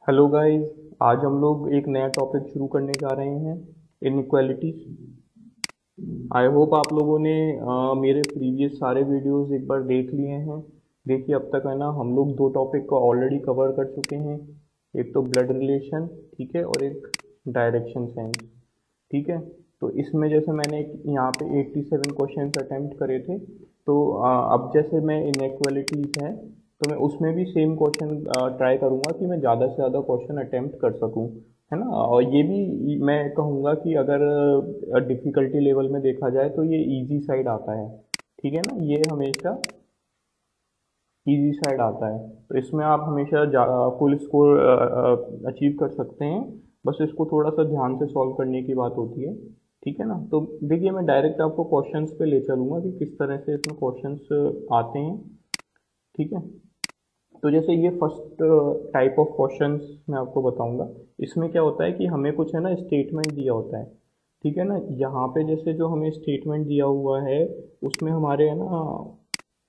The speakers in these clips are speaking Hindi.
Hello guys. आज हम लोग एक नया टॉपिक शुरू करने जा रहे हैं, इनइक्वालिटीज। आई होप आप लोगों ने मेरे प्रीवियस सारे वीडियोस एक बार देख लिए हैं। देखिए, अब तक है ना हम लोग दो टॉपिक को ऑलरेडी कवर कर चुके हैं। एक तो ब्लड रिलेशन, ठीक है, और एक डायरेक्शन सेंस, ठीक है। तो इसमें जैसे मैंने यहाँ पे 87 क्वेश्चंस अटेम्प्ट करे थे। तो अब जैसे मैं इनइक्वालिटीज है तो मैं उसमें भी सेम क्वेश्चन ट्राई करूँगा कि मैं ज़्यादा से ज़्यादा क्वेश्चन अटेम्प्ट कर सकूँ, है ना। और ये भी मैं कहूँगा कि अगर डिफ़िकल्टी लेवल में देखा जाए तो ये इजी साइड आता है, ठीक है ना। ये हमेशा इजी साइड आता है, तो इसमें आप हमेशा फुल स्कोर अचीव कर सकते हैं। बस इसको थोड़ा सा ध्यान से सॉल्व करने की बात होती है, ठीक है ना। तो देखिए, मैं डायरेक्ट आपको क्वेश्चंस पे ले चलूँगा कि किस तरह से इसमें क्वेश्चंस आते हैं, ठीक है। तो जैसे ये फर्स्ट टाइप ऑफ क्वेश्चंस मैं आपको बताऊंगा। इसमें क्या होता है कि हमें कुछ है ना स्टेटमेंट दिया होता है, ठीक है ना। यहाँ पे जैसे जो हमें स्टेटमेंट दिया हुआ है उसमें हमारे है ना,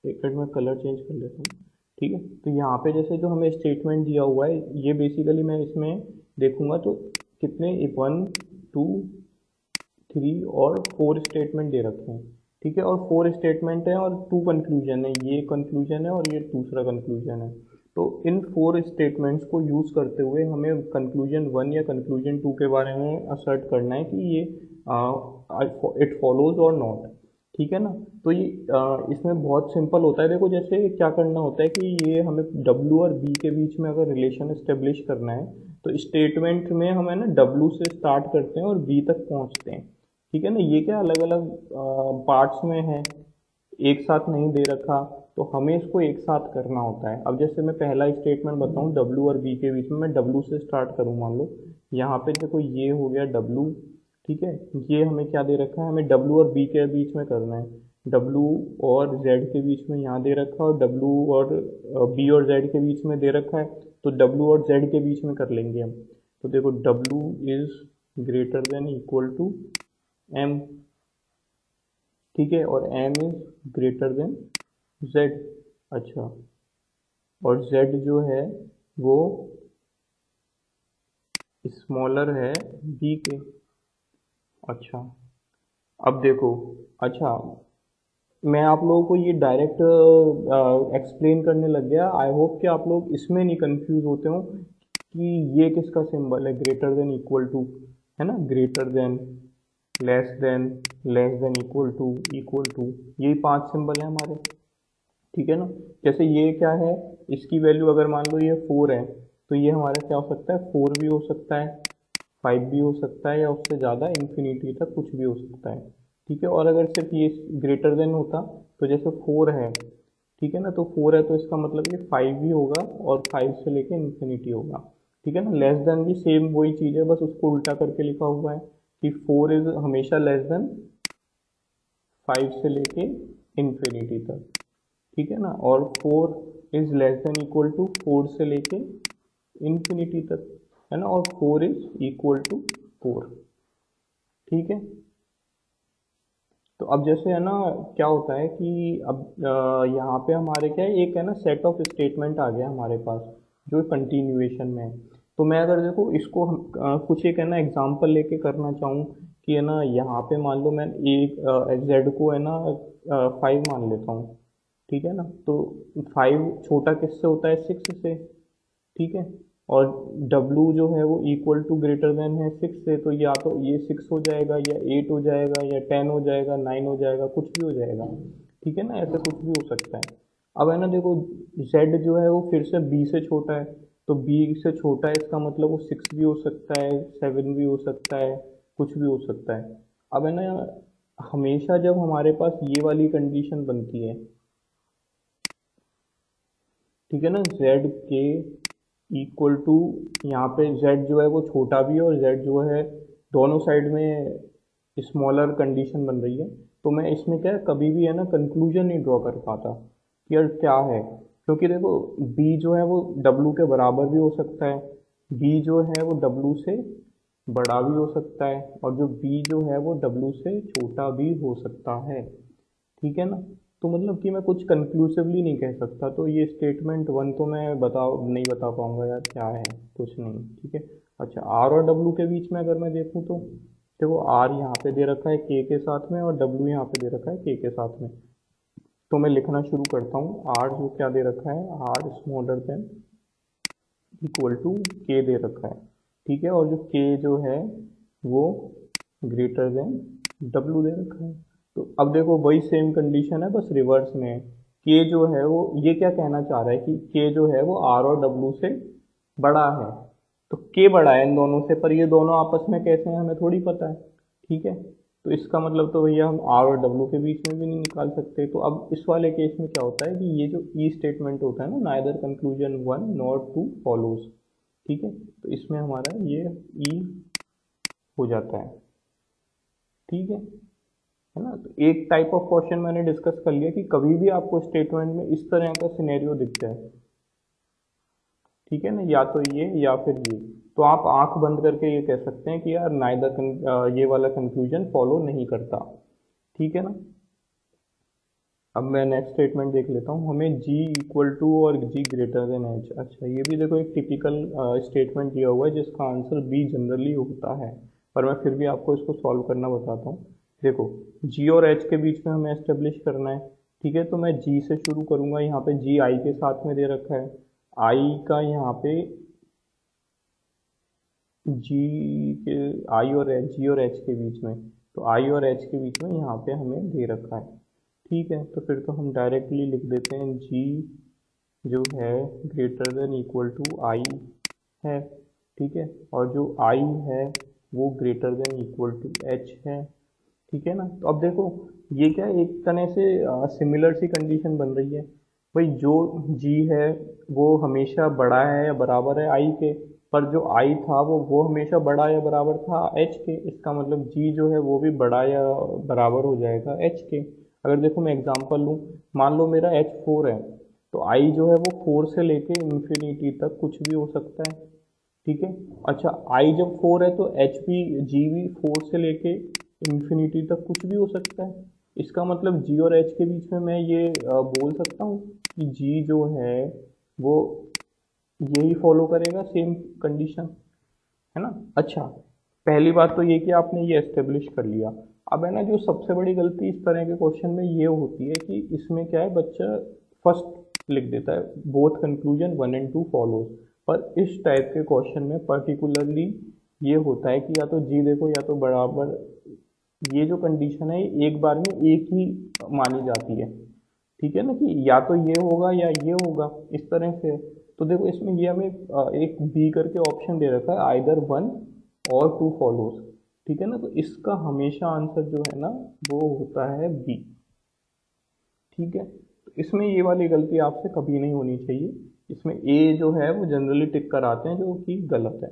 एक मिनट में कलर चेंज कर लेता हूँ, ठीक है। तो यहाँ पे जैसे जो हमें स्टेटमेंट दिया हुआ है ये बेसिकली मैं इसमें देखूंगा तो कितने 1 2 3 और 4 स्टेटमेंट दे रखे हैं, ठीक है। और 4 स्टेटमेंट है और 2 कंक्लूजन है, ये कंक्लूजन है और ये दूसरा कंक्लूजन है। तो इन 4 स्टेटमेंट्स को यूज़ करते हुए हमें कंक्लूजन 1 या कंक्लूजन 2 के बारे में असर्ट करना है कि ये इट फॉलोज और नॉट, ठीक है ना। तो ये इसमें बहुत सिंपल होता है। देखो, जैसे क्या करना होता है कि ये हमें डब्ल्यू और बी के बीच में अगर रिलेशन एस्टेब्लिश करना है तो स्टेटमेंट में हम है ना डब्ल्यू से स्टार्ट करते हैं और बी तक पहुंचते हैं, ठीक है ना। ये क्या अलग अलग पार्ट्स में है, एक साथ नहीं दे रखा, तो हमें इसको एक साथ करना होता है। अब जैसे मैं पहला स्टेटमेंट बताऊं डब्ल्यू और बी के बीच में, मैं डब्ल्यू से स्टार्ट करूं। मान लो यहाँ पे देखो ये हो गया डब्ल्यू, ठीक है। ये हमें क्या दे रखा है, हमें डब्ल्यू और बी के बीच में करना है। डब्ल्यू और जेड के बीच में यहाँ दे रखा है और डब्ल्यू और बी और जेड के बीच में दे रखा है, तो डब्ल्यू और जेड के बीच में कर लेंगे हम। तो देखो W is greater than equal to M, ठीक है, और M is greater than Z. अच्छा, और जेड जो है वो स्मॉलर है बी के। अच्छा, अब देखो, अच्छा, मैं आप लोगों को ये डायरेक्ट एक्सप्लेन करने लग गया। आई होप कि आप लोग इसमें नहीं कंफ्यूज होते हो कि ये किसका सिंबल है, ग्रेटर देन इक्वल टू, है ना। Greater than, less than, less than equal to, यही 5 सिंबल है हमारे, ठीक है ना। जैसे ये क्या है, इसकी वैल्यू अगर मान लो ये 4 है तो ये हमारा क्या हो सकता है, 4 भी हो सकता है, 5 भी हो सकता है, या उससे ज़्यादा इन्फिनिटी तक कुछ भी हो सकता है, ठीक है। और अगर सिर्फ ये ग्रेटर देन होता तो जैसे 4 है, ठीक है ना, तो 4 है तो इसका मतलब ये 5 भी होगा और 5 से लेके इन्फिनिटी होगा, ठीक है ना। लेस देन भी सेम वही चीज़ है, बस उसको उल्टा करके लिखा हुआ है कि 4 इज हमेशा लेस देन 5 से लेके इन्फिनिटी तक, ठीक है ना। और 4 is less than equal to 4 से लेके इन्फिनिटी तक, है ना। और 4 इज इक्वल टू 4, ठीक है। तो अब जैसे है ना, क्या होता है कि अब यहाँ पे हमारे क्या है, एक है ना सेट ऑफ स्टेटमेंट आ गया हमारे पास जो कंटिन्यूएशन में है। तो मैं अगर देखो इसको हम कुछ एक है ना एग्जांपल लेके करना चाहूँ कि है ना, यहाँ पे मान लो मैं एक जेड को है ना 5 मान लेता हूँ, ठीक है ना। तो 5 छोटा किससे होता है, 6 से, ठीक है। और W जो है वो इक्वल टू ग्रेटर देन है 6 से, तो या तो ये 6 हो जाएगा या 8 हो जाएगा या 10 हो जाएगा, 9 हो जाएगा, कुछ भी हो जाएगा, ठीक है ना। ऐसा कुछ भी हो सकता है। अब है ना देखो, Z जो है वो फिर से B से छोटा है, तो B से छोटा है इसका मतलब वो 6 भी हो सकता है, 7 भी हो सकता है, कुछ भी हो सकता है। अब है ना, हमेशा जब हमारे पास ये वाली कंडीशन बनती है, ठीक है ना, Z के इक्वल टू, यहाँ पे Z जो है वो छोटा भी है और Z जो है दोनों साइड में स्मॉलर कंडीशन बन रही है, तो मैं इसमें क्या है, कभी भी है ना कंक्लूजन नहीं ड्रॉ कर पाता कि यार क्या है। क्योंकि देखो B जो है वो W के बराबर भी हो सकता है, B जो है वो W से बड़ा भी हो सकता है, और जो B जो है वो W से छोटा भी हो सकता है, ठीक है ना। तो मतलब कि मैं कुछ कंक्लूसिवली नहीं कह सकता, तो ये स्टेटमेंट वन तो मैं नहीं बता पाऊंगा यार क्या है, कुछ नहीं। ठीक है। अच्छा, आर और डब्ल्यू के बीच में अगर मैं देखूँ तो देखो, आर यहाँ पे दे रखा है के साथ में और डब्ल्यू यहाँ पे दे रखा है के साथ में। तो मैं लिखना शुरू करता हूँ। आर जो क्या दे रखा है, R smaller than equal to K दे रखा है। ठीक है। और जो के जो है वो ग्रेटर देन डब्ल्यू दे रखा है। तो अब देखो वही सेम कंडीशन है, बस रिवर्स में है। के जो है वो ये क्या कहना चाह रहा है कि के जो है वो आर और डब्ल्यू से बड़ा है। तो के बड़ा है इन दोनों से, पर ये दोनों आपस में कैसे हैं हमें थोड़ी पता है। ठीक है। तो इसका मतलब तो भैया हम आर और डब्ल्यू के बीच में भी नहीं निकाल सकते। तो अब इस वाले केस में क्या होता है कि ये जो ई स्टेटमेंट होता है ना, neither conclusion one nor two follows. ठीक है। तो इसमें हमारा ये ई हो जाता है। ठीक है ना। तो एक टाइप ऑफ क्वेश्चन मैंने डिस्कस कर लिया कि कभी भी आपको स्टेटमेंट में इस तरह का सिनेरियो दिख जाए, ठीक है ना, या तो ये या फिर ये, तो आप आंख बंद करके ये कह सकते हैं कि यार नाइदर ये वाला कंक्लूजन फॉलो नहीं करता। ठीक है ना। अब मैं नेक्स्ट स्टेटमेंट देख लेता हूँ। हमें g इक्वल टू और g ग्रेटर देन h। अच्छा, ये भी देखो एक टिपिकल स्टेटमेंट दिया हुआ है जिसका आंसर b जनरली होता है, पर मैं फिर भी आपको इसको सॉल्व करना बताता हूँ। देखो, g और h के बीच में हमें एस्टेब्लिश करना है। ठीक है। तो मैं g से शुरू करूंगा। यहाँ पे g i के साथ में दे रखा है, i का यहाँ पे g के g और h के बीच में, तो i और h के बीच में यहाँ पे हमें दे रखा है। ठीक है। तो फिर तो हम डायरेक्टली लिख देते हैं g जो है greater than equal to i है। ठीक है। और जो i है वो greater than equal to h है। ठीक है ना। तो अब देखो, ये क्या एक तरह से सिमिलर सी कंडीशन बन रही है। भाई जो g है वो हमेशा बड़ा है या बराबर है i के, पर जो i था वो हमेशा बड़ा या बराबर था h के। इसका मतलब g जो है वो भी बड़ा या बराबर हो जाएगा h के। अगर देखो मैं एग्जांपल लूँ, मान लो मेरा h 4 है, तो i जो है वो 4 से लेके इन्फिनिटी तक कुछ भी हो सकता है। ठीक है। अच्छा, i जब 4 है तो h भी g भी 4 से लेके इन्फिनिटी तक कुछ भी हो सकता है। इसका मतलब g और h के बीच में मैं ये बोल सकता हूँ कि g जो है वो यही फॉलो करेगा सेम कंडीशन, है ना। अच्छा, पहली बात तो ये कि आपने ये एस्टेब्लिश कर लिया। अब है ना, जो सबसे बड़ी गलती इस तरह के क्वेश्चन में ये होती है कि इसमें क्या है, बच्चा फर्स्ट लिख देता है both conclusion one and two follows. पर इस टाइप के क्वेश्चन में पर्टिकुलरली ये होता है कि या तो जी देखो या तो बराबर, ये जो कंडीशन है ये एक बार में एक ही मानी जाती है। ठीक है ना, कि या तो ये होगा या ये होगा, इस तरह से। तो देखो इसमें ये हमें एक बी करके ऑप्शन दे रखा है, आइदर वन और टू फॉलोज। ठीक है ना। तो इसका हमेशा आंसर जो है ना वो होता है बी। ठीक है। तो इसमें ये वाली गलती आपसे कभी नहीं होनी चाहिए। इसमें ए जो है वो जनरली टिक कराते हैं, जो कि गलत है।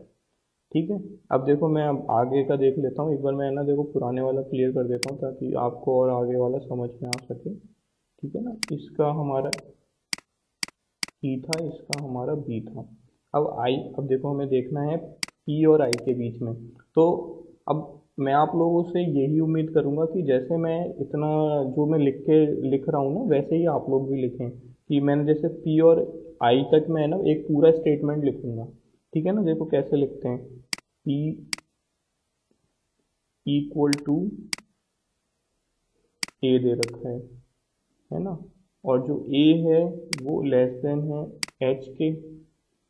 ठीक है। अब देखो मैं अब आगे का देख लेता हूँ। एक बार मैं ना देखो पुराने वाला क्लियर कर देता हूँ ताकि आपको और आगे वाला समझ में आ सके। ठीक है ना। इसका हमारा ई था, इसका हमारा बी था। अब आई, अब देखो हमें देखना है पी और आई के बीच में। तो अब मैं आप लोगों से यही उम्मीद करूंगा कि जैसे मैं इतना जो मैं लिख रहा हूँ ना, वैसे ही आप लोग भी लिखें। कि मैंने जैसे पी और आई तक मैं ना एक पूरा स्टेटमेंट लिखूंगा। ठीक है ना। देखो कैसे लिखते हैं, पी इक्वल टू ए दे रखा है ना। और जो ए है वो लेस देन है एच के,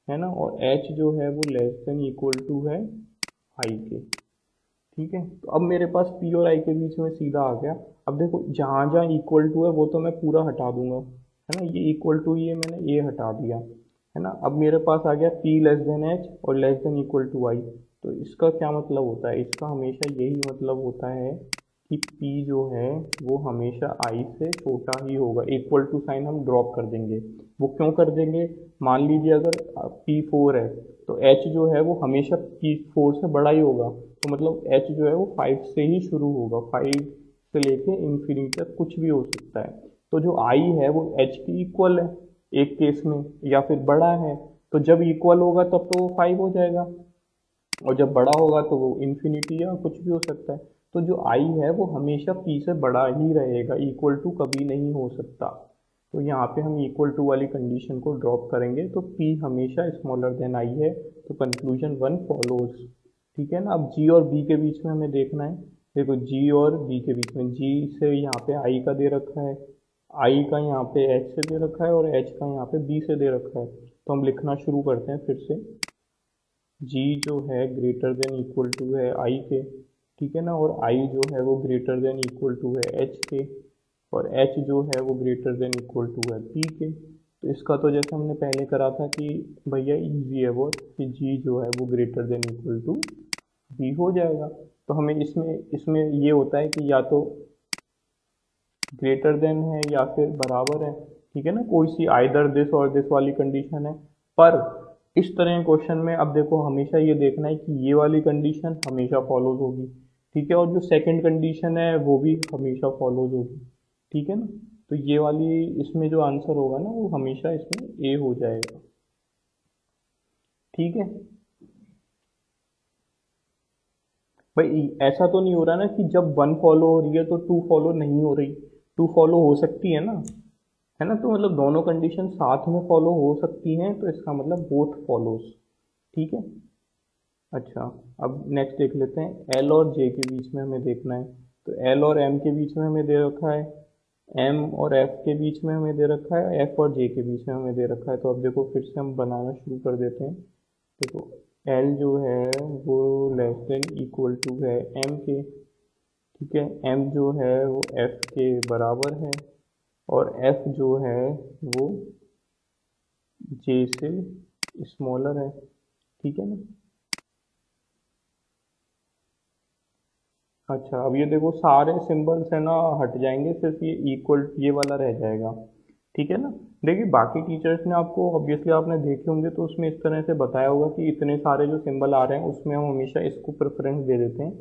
है ना। और एच जो है वो लेस देन इक्वल टू है आई के। ठीक है। तो अब मेरे पास पी और आई के बीच में सीधा आ गया। अब देखो जहाँ जहाँ इक्वल टू है वो तो मैं पूरा हटा दूंगा, है ना। ये इक्वल टू, ये मैंने ये हटा दिया, है ना। अब मेरे पास आ गया पी लेस देन एच और लेस देन इक्वल टू आई। तो इसका क्या मतलब होता है, इसका हमेशा यही मतलब होता है कि P जो है वो हमेशा I से छोटा ही होगा। इक्वल टू साइन हम ड्रॉप कर देंगे। वो क्यों कर देंगे, मान लीजिए अगर P4 है तो H जो है वो हमेशा P4 से बड़ा ही होगा। तो मतलब H जो है वो 5 से ही शुरू होगा, 5 से लेके इन्फिनिटी तक कुछ भी हो सकता है। तो जो I है वो H की इक्वल है एक केस में, या फिर बड़ा है। तो जब इक्वल होगा तब तो वो 5 हो जाएगा, और जब बड़ा होगा तो वो इन्फिनिटी या कुछ भी हो सकता है। तो जो आई है वो हमेशा पी से बड़ा ही रहेगा, इक्वल टू कभी नहीं हो सकता। तो यहाँ पे हम इक्वल टू वाली कंडीशन को ड्रॉप करेंगे, तो पी हमेशा स्मॉलर देन आई है, तो कंक्लूजन वन फॉलोज। ठीक है ना। अब जी और बी के बीच में हमें देखना है। देखो जी और बी के बीच में, जी से यहाँ पे आई का दे रखा है, आई का यहाँ पे एच से दे रखा है, और एच का यहाँ पे बी से दे रखा है। तो हम लिखना शुरू करते हैं फिर से। जी जो है ग्रेटर देन इक्वल टू है आई के, ठीक है ना, और आई जो है वो ग्रेटर देन इक्वल टू है एच के, और एच जो है वो ग्रेटर देन इक्वल टू है पी के। तो इसका तो जैसे हमने पहले करा था कि भैया इजी है वो, कि जी जो है वो greater than equal to B हो जाएगा। तो हमें इसमें इसमें ये होता है कि या तो ग्रेटर देन है या फिर बराबर है, ठीक है ना, कोई सी आइदर दिस और दिस वाली कंडीशन है। पर इस तरह के क्वेश्चन में अब देखो हमेशा ये देखना है कि ये वाली कंडीशन हमेशा फॉलोज होगी, ठीक है, और जो सेकंड कंडीशन है वो भी हमेशा फॉलोज होगी, ठीक है ना। तो ये वाली इसमें जो आंसर होगा ना वो हमेशा इसमें ए हो जाएगा, ठीक है। भाई ऐसा तो नहीं हो रहा ना कि जब वन फॉलो हो रही है तो टू फॉलो नहीं हो रही, टू फॉलो हो सकती है ना, है ना। तो मतलब दोनों कंडीशन साथ में फॉलो हो सकती हैं, तो इसका मतलब बोथ फॉलोज, ठीक है। अच्छा, अब नेक्स्ट देख लेते हैं, एल और जे के बीच में हमें देखना है। तो एल और एम के बीच में हमें दे रखा है, एम और एफ के बीच में हमें दे रखा है, एफ और जे के बीच में हमें दे रखा है। तो अब देखो फिर से हम बनाना शुरू कर देते हैं। देखो एल जो है वो लेस देन इक्वल टू है एम के, ठीक है, एम जो है वो एफ के बराबर है, और एफ जो है वो जे से स्मॉलर है, ठीक है ना। अच्छा, अब ये देखो सारे सिंबल्स है ना हट जाएंगे, सिर्फ ये इक्वल ये वाला रह जाएगा, ठीक है ना। देखिए बाकी टीचर्स ने आपको ऑब्वियसली आपने देखे होंगे तो उसमें इस तरह से बताया होगा कि इतने सारे जो सिंबल आ रहे हैं उसमें हम हमेशा इसको प्रेफरेंस दे देते हैं,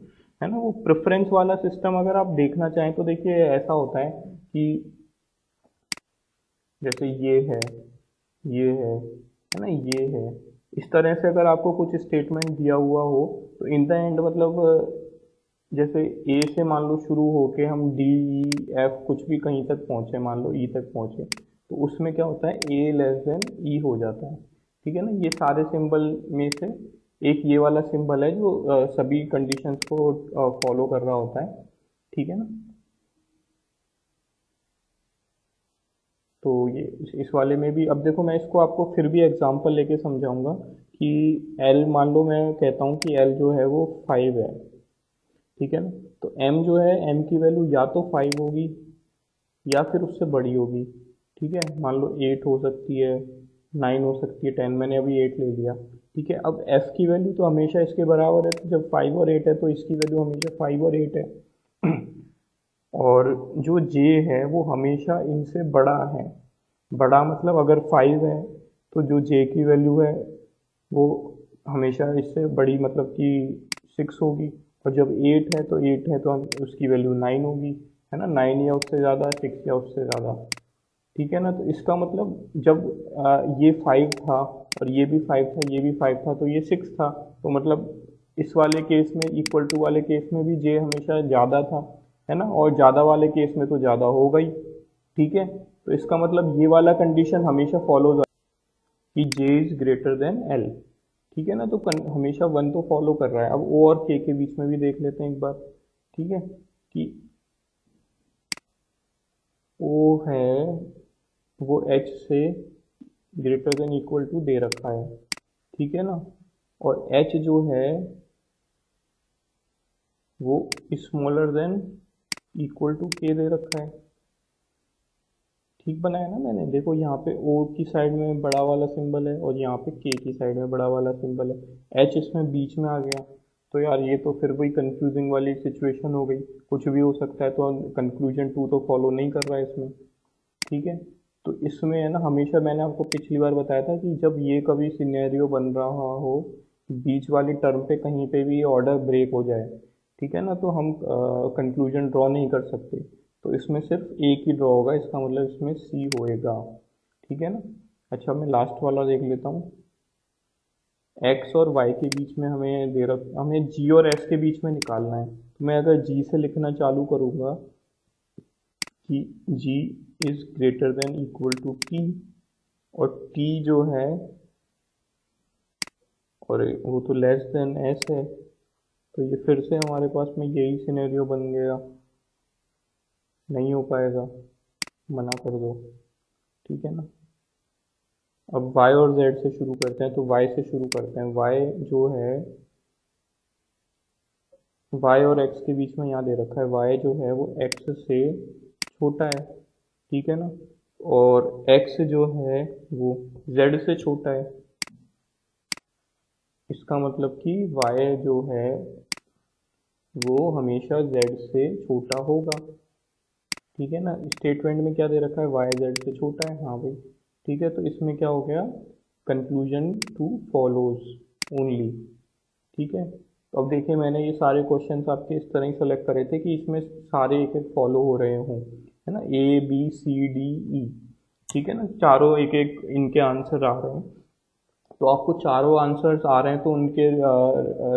है ना। वो प्रेफरेंस वाला सिस्टम अगर आप देखना चाहें तो देखिए ऐसा होता है कि जैसे ये है ना, ये है, इस तरह से अगर आपको कुछ स्टेटमेंट दिया हुआ हो तो इन द एंड मतलब जैसे ए से मान लो शुरू होके हम डी ई एफ कुछ भी कहीं तक पहुंचे, मान लो ई तक पहुंचे, तो उसमें क्या होता है ए लेस देन ई हो जाता है, ठीक है ना। ये सारे सिंबल में से एक ये वाला सिंबल है जो सभी कंडीशंस को फॉलो कर रहा होता है, ठीक है ना। तो ये इस वाले में भी अब देखो मैं इसको आपको फिर भी एग्जांपल लेके समझाऊंगा कि एल मान लो मैं कहता हूँ कि एल जो है वो 5 है, ठीक है ना। तो एम जो है, एम की वैल्यू या तो 5 होगी या फिर उससे बड़ी होगी, ठीक है। मान लो 8 हो सकती है, 9 हो सकती है, 10, मैंने अभी 8 ले लिया, ठीक है। अब एफ की वैल्यू तो हमेशा इसके बराबर है, तो जब 5 और 8 है तो इसकी वैल्यू हमेशा 5 और 8 है। और जो जे है वो हमेशा इनसे बड़ा है, बड़ा मतलब अगर 5 है तो जो जे की वैल्यू है वो हमेशा इससे बड़ी, मतलब कि 6 होगी, और जब 8 है तो 8 है तो हम उसकी वैल्यू 9 होगी, है ना, 9 या उससे ज़्यादा, 6 या उससे ज़्यादा, ठीक है ना। तो इसका मतलब जब ये 5 था और ये भी 5 था, ये भी 5 था, तो ये 6 था, तो मतलब इस वाले केस में, इक्वल टू वाले केस में भी जे हमेशा ज़्यादा था, है ना, और ज़्यादा वाले केस में तो ज़्यादा होगा ही, ठीक है। तो इसका मतलब ये वाला कंडीशन हमेशा फॉलो कि जे इज ग्रेटर देन एल, ठीक है ना। तो हमेशा वन तो फॉलो कर रहा है। अब ओ और के बीच में भी देख लेते हैं एक बार, ठीक है, कि ओ है वो एच से ग्रेटर देन इक्वल टू दे रखा है, ठीक है ना, और एच जो है वो smaller than equal to K दे रखा है, ठीक बनाया ना मैंने। देखो यहाँ पे ओ की साइड में बड़ा वाला सिंबल है और यहाँ पे के की साइड में बड़ा वाला सिंबल है, एच इसमें बीच में आ गया। तो यार ये तो फिर वही कंफ्यूजिंग वाली सिचुएशन हो गई, कुछ भी हो सकता है, तो कंक्लूजन टू तो फॉलो नहीं कर रहा है इसमें, ठीक है। तो इसमें है ना, हमेशा मैंने आपको पिछली बार बताया था कि जब ये कभी सिनेरियो बन रहा हो, बीच वाली टर्म पे कहीं पे भी ऑर्डर ब्रेक हो जाए, ठीक है ना, तो हम कंक्लूजन ड्रॉ नहीं कर सकते। तो इसमें सिर्फ एक ही ड्रॉ होगा, इसका मतलब इसमें सी होएगा, ठीक है ना। अच्छा मैं लास्ट वाला देख लेता हूँ। एक्स और वाई के बीच में हमें हमें जी और एस के बीच में निकालना है। तो मैं अगर जी से लिखना चालू करूँगा कि G is greater than equal to T, और टी जो है, और वो तो लेस देन एस है, तो ये फिर से हमारे पास में यही सिनेरियो बन गया, नहीं हो पाएगा, मना कर दो। ठीक है ना। अब y और z से शुरू करते हैं, तो y से शुरू करते हैं। y जो है, y और x के बीच में यहाँ दे रखा है, y जो है वो x से छोटा है। ठीक है ना। और x जो है वो z से छोटा है। इसका मतलब कि y जो है वो हमेशा z से छोटा होगा। ठीक है ना। स्टेटमेंट में क्या दे रखा है, y z से छोटा है। हाँ भाई, ठीक है। तो इसमें क्या हो गया, कंक्लूजन टू फॉलोज ओनली। ठीक है। तो अब देखिए, मैंने ये सारे क्वेश्चंस आपके इस तरह ही सेलेक्ट करे थे कि इसमें सारे एक एक फॉलो हो रहे हों, है ना, A B C D E. ठीक है ना, चारों एक एक इनके आंसर आ रहे हैं। तो आपको चारों आंसर्स आ रहे हैं, तो उनके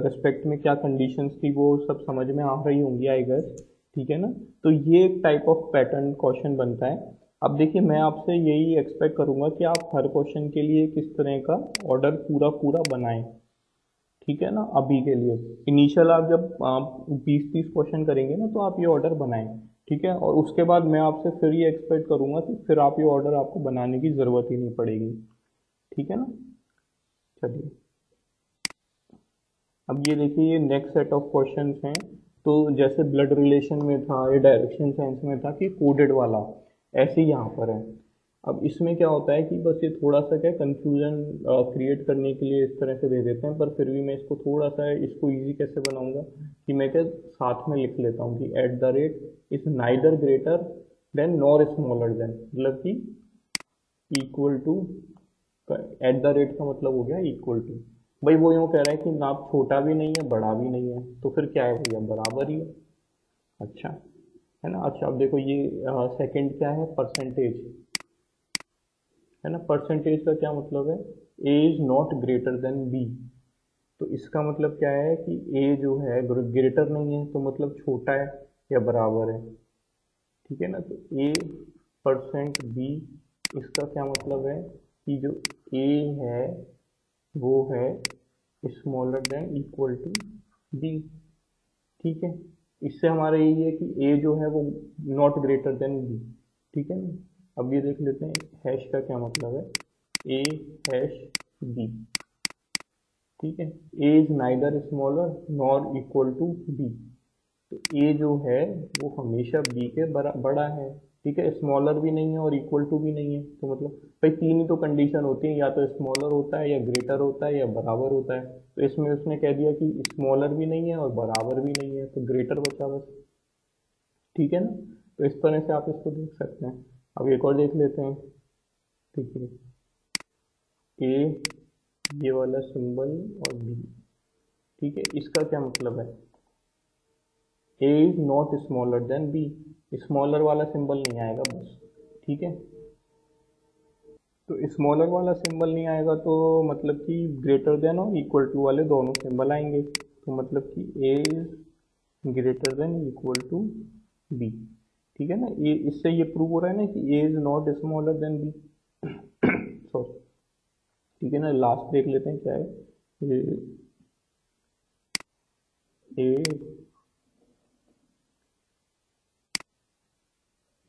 रिस्पेक्ट में क्या कंडीशंस थी वो सब समझ में आ रही होंगी, आई गेस। ठीक है ना। तो ये एक टाइप ऑफ पैटर्न क्वेश्चन बनता है। अब देखिए, मैं आपसे यही एक्सपेक्ट करूंगा कि आप हर क्वेश्चन के लिए किस तरह का ऑर्डर पूरा पूरा बनाएं। ठीक है ना। अभी के लिए इनिशियल आप जब 20-30 क्वेश्चन करेंगे ना, तो आप ये ऑर्डर बनाएं। ठीक है। और उसके बाद मैं आपसे फिर ये एक्सपेक्ट करूंगा कि फिर आप ये ऑर्डर आपको बनाने की ज़रूरत ही नहीं पड़ेगी। ठीक है ना। चलिए, अब ये देखिए, ये नेक्स्ट सेट ऑफ क्वेश्चंस हैं। तो जैसे ब्लड रिलेशन में था, ये डायरेक्शन साइंस में था कि कोडेड वाला, ऐसे ही यहाँ पर है। अब इसमें क्या होता है कि बस ये थोड़ा सा क्या कंफ्यूजन क्रिएट करने के लिए इस तरह से दे देते हैं, पर फिर भी मैं इसको थोड़ा सा इसको इजी कैसे बनाऊंगा कि मैं क्या साथ में लिख लेता हूँ कि at the rate is neither greater than nor smaller than, मतलब कि equal to, at the rate का मतलब हो गया इक्वल टू। भाई वो यूँ कह रहा है कि नाप छोटा भी नहीं है बड़ा भी नहीं है, तो फिर क्या है भैया, बराबर ही है। अच्छा, है ना। अच्छा, अब देखो ये सेकंड क्या है, परसेंटेज, है ना। परसेंटेज का क्या मतलब है, A is not greater than B. तो इसका मतलब क्या है कि ए जो है ग्रेटर नहीं है, तो मतलब छोटा है या बराबर है। ठीक है ना। तो ए परसेंट बी, इसका क्या मतलब है कि जो ए है वो है smaller than equal to B. ठीक है। इससे हमारा यही है कि ए जो है वो नॉट ग्रेटर देन बी। ठीक है ना। अब ये देख लेते हैं हैश का क्या मतलब है, ए हैश बी। ठीक है। A is neither smaller nor equal to B. तो ए जो है वो हमेशा बी के बड़ा है। ठीक है। स्मॉलर भी नहीं है और इक्वल टू भी नहीं है, तो मतलब भाई तीन ही तो कंडीशन होती है, या तो स्मॉलर होता है या ग्रेटर होता है या बराबर होता है। तो इसमें उसने कह दिया कि स्मॉलर भी नहीं है और बराबर भी नहीं है, तो ग्रेटर बचा बस। ठीक है ना। तो इस तरह से आप इसको देख सकते हैं। अब एक और देख लेते हैं। ठीक है। ए, ये वाला सिंबल, और बी। ठीक है। इसका क्या मतलब है, A is not smaller than B. Smaller वाला सिंबल नहीं आएगा बस। ठीक है। तो स्मॉलर वाला सिंबल नहीं आएगा, तो मतलब कि ग्रेटर देन और इक्वल टू वाले दोनों सिंबल आएंगे, तो मतलब कि A is greater than equal to B. ठीक है ना। ये इससे ये प्रूव हो रहा है ना कि A is not smaller than B. Sorry. ठीक है ना। लास्ट देख लेते हैं क्या है, ए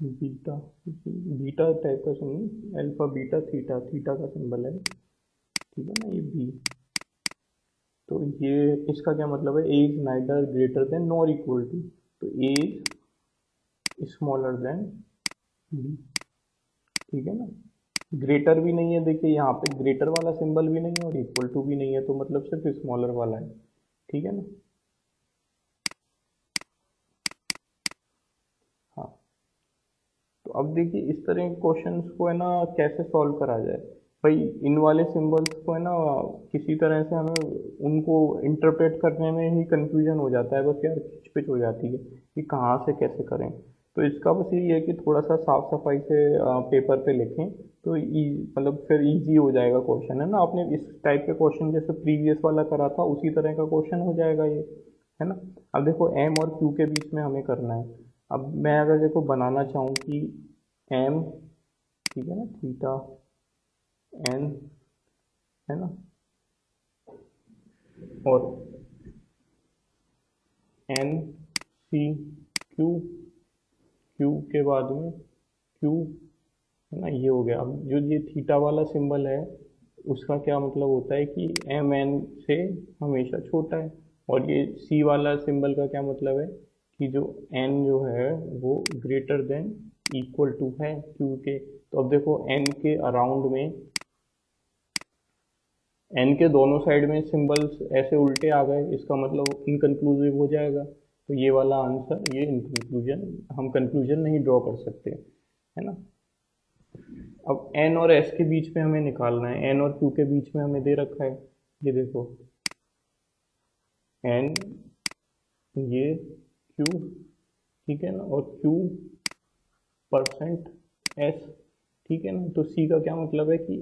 बीटा, बीटा टाइप का सुनिए, अल्फा बीटा थीटा, थीटा का सिंबल है। ठीक है ना। ये बी, तो ये इसका क्या मतलब है, A is neither greater than nor equal to, तो A is smaller than B. ठीक है ना। ग्रेटर भी नहीं है, देखिए यहाँ पे ग्रेटर वाला सिंबल भी नहीं है और इक्वल टू भी नहीं है, तो मतलब सिर्फ स्मॉलर वाला है। ठीक है ना। हाँ। तो अब देखिए, इस तरह के क्वेश्चंस को है ना कैसे सॉल्व करा जाए। भाई इन वाले सिंबल्स को है ना किसी तरह से हमें उनको इंटरप्रेट करने में ही कंफ्यूजन हो जाता है, बस यार खिचपिच हो जाती है कि कहाँ से कैसे करें। तो इसका बस यही है कि थोड़ा सा साफ सफाई से पेपर पे लिखें तो मतलब फिर इजी हो जाएगा क्वेश्चन, है ना। आपने इस टाइप के क्वेश्चन जैसे प्रीवियस वाला करा था उसी तरह का क्वेश्चन हो जाएगा ये, है ना। अब देखो एम और क्यू के बीच में हमें करना है। अब मैं अगर देखो बनाना चाहूँ कि एम, ठीक है ना, थीटा एन, है ना, और एन सी क्यू, क्यू के बाद में क्यू, है ना, ये हो गया। अब जो ये थीटा वाला सिंबल है उसका क्या मतलब होता है कि एम एन से हमेशा छोटा है, और ये सी वाला सिंबल का क्या मतलब है कि जो एन जो है वो ग्रेटर देन इक्वल टू है क्यू के। तो अब देखो एन के अराउंड में, एन के दोनों साइड में सिंबल्स ऐसे उल्टे आ गए, इसका मतलब इनकंक्लूसिव हो जाएगा। तो ये वाला आंसर, ये इनकंक्लूजन, हम कंक्लूजन नहीं ड्रॉ कर सकते, है ना। अब एन और एस के बीच में हमें निकालना है, एन और क्यू के बीच में हमें दे रखा है, ये देखो एन, ये क्यू, ठीक है ना, और क्यू परसेंट एस, ठीक है ना। तो सी का क्या मतलब है कि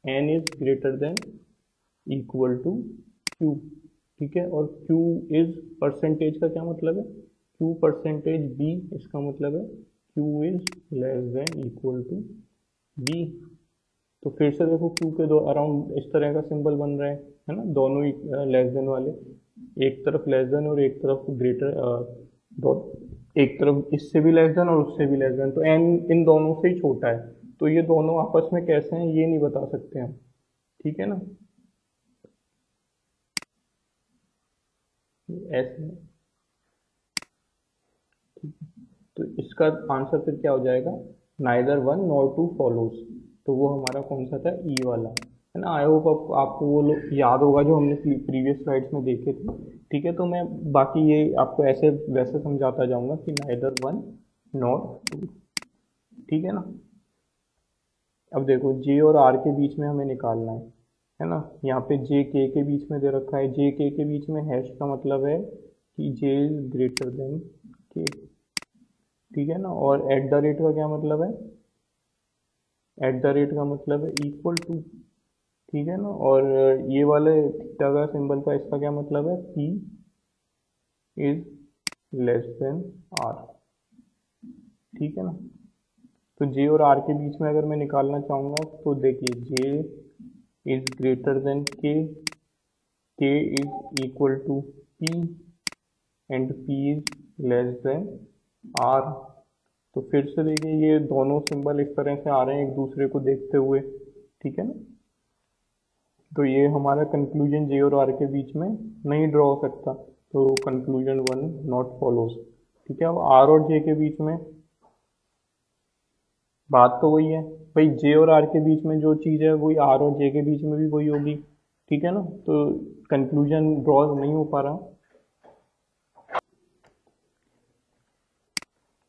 N is greater than equal to Q, ठीक है। और क्यू इज परसेंटेज का क्या मतलब है, क्यू परसेंटेज बी, इसका मतलब है Q is less than equal to B. तो फिर से देखो क्यू के दो अराउंड इस तरह का सिंबल बन रहा है ना, दोनों ही लेस देन वाले, एक तरफ लेस देन और एक तरफ ग्रेटर, दो, एक तरफ इससे भी लेस देन और उससे भी लेस देन, तो एन इन दोनों से ही छोटा है। तो ये दोनों आपस में कैसे हैं ये नहीं बता सकते हम, ठीक है ना, ऐसे है। तो इसका आंसर फिर क्या हो जाएगा, neither one nor two follows. तो वो हमारा कौन सा था, ई वाला, है ना। आई होप आपको वो याद होगा जो हमने प्रीवियस स्लाइड्स में देखे थे, ठीक है। तो मैं बाकी ये आपको ऐसे वैसे समझाता जाऊंगा कि नाइदर वन नॉर टू, ठीक है ना। अब देखो जे और आर के बीच में हमें निकालना है ना। यहाँ पे जे के बीच में दे रखा है, जे के बीच में हैश का मतलब है कि जे इज ग्रेटर देन के, ठीक है ना। और एट द रेट का क्या मतलब है, एट द रेट का मतलब है इक्वल टू, ठीक है ना। और ये वाले थीटा का सिंबल का इसका क्या मतलब है, P is less than R, ठीक है ना। तो जे और आर के बीच में अगर मैं निकालना चाहूँगा तो देखिए J is greater than K is equal to P and P is less than R. तो फिर से देखिए ये दोनों सिंबल इस तरह से आ रहे हैं एक दूसरे को देखते हुए, ठीक है ना। तो ये हमारा कंक्लूजन जे और आर के बीच में नहीं ड्रॉ हो सकता, तो कंक्लूजन वन नॉट फॉलोज, ठीक है। अब आर और जे के बीच में बात तो वही है भाई, जे और आर के बीच में जो चीज़ है वही आर और जे के बीच में भी वही होगी, ठीक है ना। तो कंक्लूजन ड्रॉ नहीं हो पा रहा,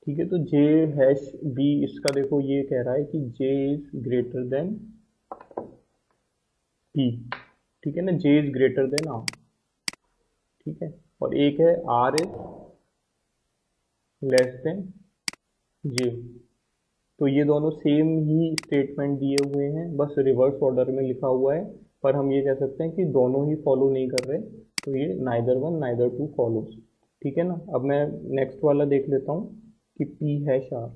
ठीक है। तो जे हैश बी, इसका देखो ये कह रहा है कि जे इज ग्रेटर देन पी, ठीक है ना, जे इज ग्रेटर देन आर, ठीक है। और एक है आर इज लेस देन जे। तो ये दोनों सेम ही स्टेटमेंट दिए हुए हैं, बस रिवर्स ऑर्डर में लिखा हुआ है, पर हम ये कह सकते हैं कि दोनों ही फॉलो नहीं कर रहे, तो ये neither one neither two follows, ठीक है ना। अब मैं नेक्स्ट वाला देख लेता हूँ कि पी हैश आर,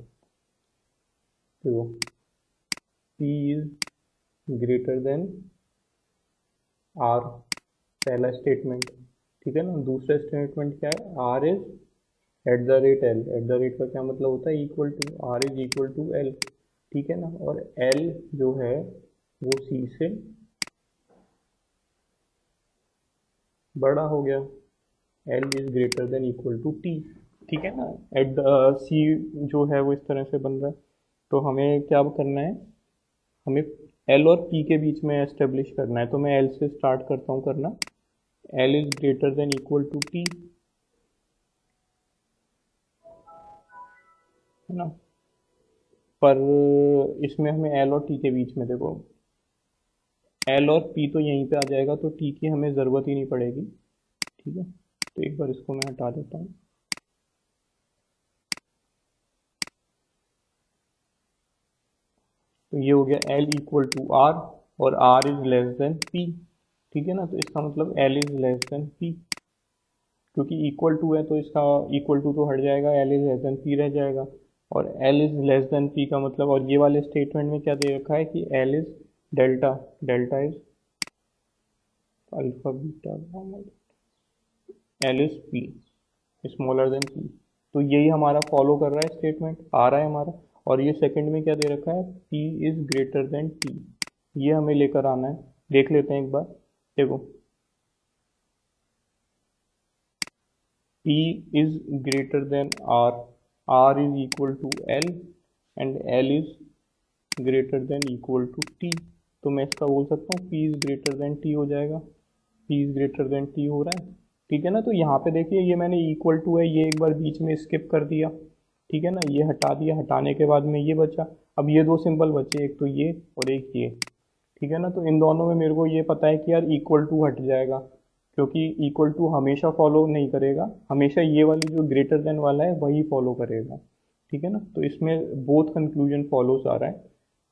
देखो P is greater than R, पहला स्टेटमेंट, ठीक है ना। दूसरा स्टेटमेंट क्या है, R is at the rate L, at the rate का क्या मतलब होता है, equal to, R is equal to L, ठीक है ना। और एल जो है वो सी से बड़ा हो गया, L is greater than equal to T, ठीक है ना। एट द सी जो है वो इस तरह से बन रहा है। तो हमें क्या करना है, हमें एल और पी के बीच में एस्टेब्लिश करना है। तो मैं एल से स्टार्ट करता हूँ करना, L is greater than equal to T, है ना। पर इसमें हमें एल और टी के बीच में देखो, एल और पी तो यहीं पे आ जाएगा, तो टी की हमें ज़रूरत ही नहीं पड़ेगी, ठीक है। तो एक बार इसको मैं हटा देता हूँ, तो ये हो गया L इक्वल टू R और R is less then P। ठीक है ना, तो इसका मतलब L is less then P, क्योंकि इक्वल टू है तो इसका इक्वल टू तो हट जाएगा, L is less then P रह जाएगा। और L is less then P का मतलब, और ये वाले स्टेटमेंट में क्या दे रखा है कि L is delta, delta is alpha beta gamma, L is P smaller than P। तो यही हमारा फॉलो कर रहा है, स्टेटमेंट आ रहा है हमारा। और ये सेकंड में क्या दे रखा है, P is greater then T, ये हमें लेकर आना है। देख लेते हैं एक बार, देखो P is greater than R, R is equal to L and L is greater than equal to T। तो मैं इसका बोल सकता हूँ P is greater than T हो जाएगा, P is greater than T हो रहा है। ठीक है ना, तो यहाँ पे देखिए ये मैंने इक्वल टू है, ये एक बार बीच में स्किप कर दिया। ठीक है ना, ये हटा दिया, हटाने के बाद में ये बचा। अब ये दो सिंबल बचे, एक तो ये और एक ये। ठीक है ना, तो इन दोनों में मेरे को ये पता है कि यार इक्वल टू हट जाएगा, क्योंकि इक्वल टू हमेशा फॉलो नहीं करेगा, हमेशा ये वाली जो ग्रेटर देन वाला है वही फॉलो करेगा। ठीक है ना, तो इसमें बोथ कंक्लूजन फॉलोज आ रहा है।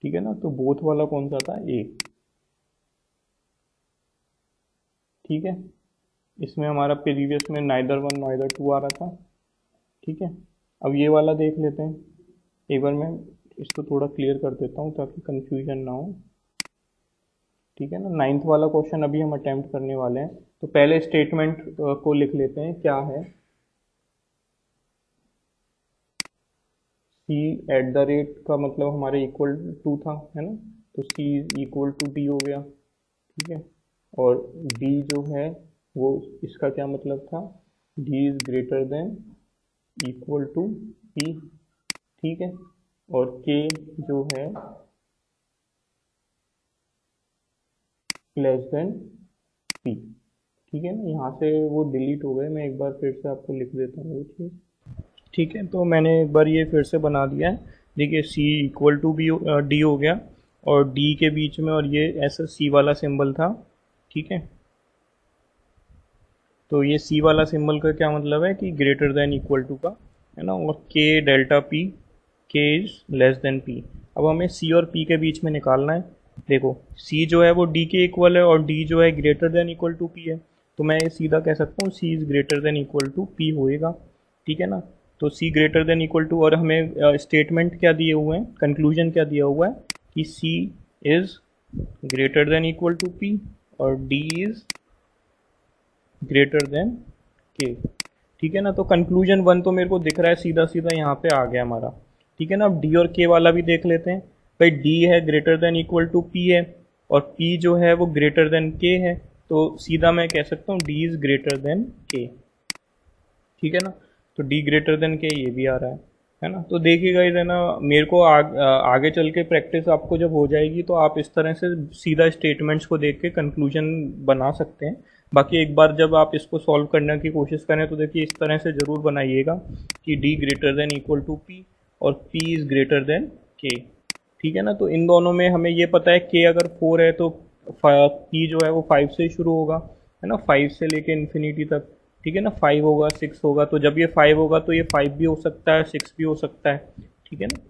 ठीक है ना, तो बोथ वाला कौन सा था, ए। ठीक है, इसमें हमारा प्रीवियस में नाइदर वन नाइदर टू आ रहा था। ठीक है, अब ये वाला देख लेते हैं एक बार, मैं इसको थोड़ा क्लियर कर देता हूँ ताकि कंफ्यूजन ना हो। ठीक है ना, 9th वाला क्वेश्चन अभी हम अटेम्प्ट करने वाले हैं। तो पहले स्टेटमेंट को लिख लेते हैं, क्या है, C एट द रेट का मतलब हमारे इक्वल टू था, है ना, तो C इक्वल टू D हो गया। ठीक है, और D जो है वो इसका क्या मतलब था, D is greater than equal to P। ठीक है, और K जो है लेस देन P। ठीक है ना, यहाँ से वो डिलीट हो गए, मैं एक बार फिर से आपको लिख देता हूँ वो चीज़। ठीक है, तो मैंने एक बार ये फिर से बना दिया है। देखिए C इक्वल टू D हो गया, और D के बीच में और ये ऐसा C वाला सिंबल था। ठीक है, तो ये C वाला सिंबल का क्या मतलब है कि ग्रेटर देन इक्वल टू का, है ना, और K delta P, K is less then P। अब हमें C और P के बीच में निकालना है। देखो C जो है वो D के इक्वल है और D जो है greater than equal to P है, तो मैं सीधा कह सकता हूँ C is greater than equal to P होएगा। ठीक है ना, तो C greater than equal to, और हमें स्टेटमेंट क्या दिए हुए हैं, कंक्लूजन क्या दिया हुआ है कि C is greater than equal to P और D is greater than K। ठीक है ना, तो कंक्लूजन 1 तो मेरे को दिख रहा है, सीधा सीधा यहाँ पे आ गया हमारा। ठीक है ना, अब D और K वाला भी देख लेते हैं। भाई D है greater than equal to P है, और P जो है वो ग्रेटर देन K है, तो सीधा मैं कह सकता हूँ D is greater than K। ठीक है ना, तो D ग्रेटर देन K ये भी आ रहा है ना। तो देखिएगा इधर ना, मेरे को आगे चल के प्रैक्टिस आपको जब हो जाएगी तो आप इस तरह से सीधा स्टेटमेंट्स को देख के कंक्लूजन बना सकते हैं। बाकी एक बार जब आप इसको सॉल्व करने की कोशिश करें तो देखिए इस तरह से ज़रूर बनाइएगा कि D greater than equal to P और P is greater than K। ठीक है ना, तो इन दोनों में हमें ये पता है K अगर 4 है तो P जो है वो 5 से शुरू होगा, है ना, 5 से लेके इन्फिनिटी तक। ठीक है ना, 5 होगा 6 होगा, तो जब ये 5 होगा तो ये 5 भी हो सकता है 6 भी हो सकता है। ठीक है ना,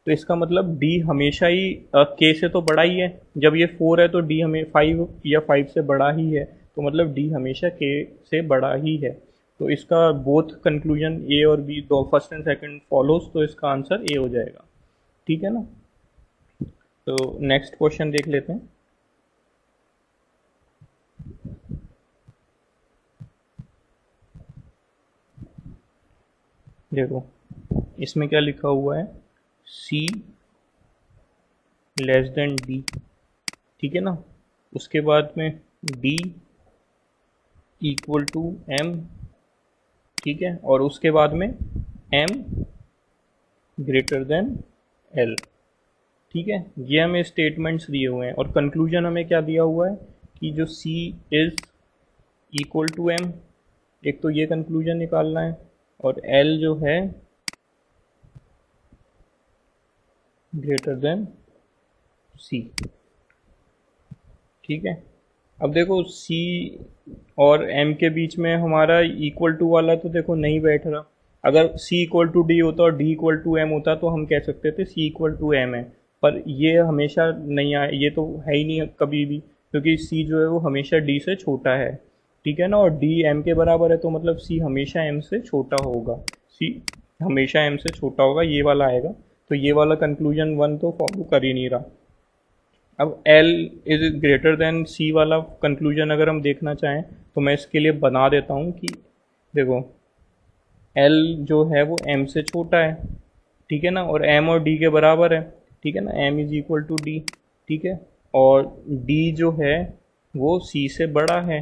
तो इसका मतलब D हमेशा ही K से तो बड़ा ही है, जब ये 4 है तो D हमें 5 या 5 से बड़ा ही है, तो मतलब D हमेशा K से बड़ा ही है। तो इसका बोथ कंक्लूजन A और B दो फर्स्ट एंड सेकंड फॉलोज, तो इसका आंसर A हो जाएगा। ठीक है ना, तो नेक्स्ट क्वेश्चन देख लेते हैं। देखो इसमें क्या लिखा हुआ है, C लेस देन D। ठीक है ना, उसके बाद में D इक्वल टू M। ठीक है, और उसके बाद में M ग्रेटर देन L। ठीक है, ये हमें स्टेटमेंट्स दिए हुए हैं, और कंक्लूजन हमें क्या दिया हुआ है कि जो C is equal to M, एक तो ये कंक्लूजन निकालना है, और L जो है ग्रेटर देन C। ठीक है, अब देखो C और M के बीच में हमारा इक्वल टू वाला तो देखो नहीं बैठ रहा। अगर C इक्वल टू D होता और D इक्वल टू M होता तो हम कह सकते थे C इक्वल टू M है, पर ये हमेशा नहीं आए, ये तो है ही नहीं कभी भी, क्योंकि सी जो है वो हमेशा डी से छोटा है, ठीक है ना, और डी एम के बराबर है, तो मतलब सी हमेशा एम से छोटा होगा, सी हमेशा एम से छोटा होगा, ये वाला आएगा। तो ये वाला कंक्लूजन वन तो फॉलो कर ही नहीं रहा। अब एल इज ग्रेटर देन सी वाला कंक्लूजन अगर हम देखना चाहें तो मैं इसके लिए बना देता हूँ कि देखो एल जो है वो एम से छोटा है, ठीक है ना, और एम और डी के बराबर है, ठीक है ना, M is equal to D, ठीक है, और डी जो है वो सी से बड़ा है।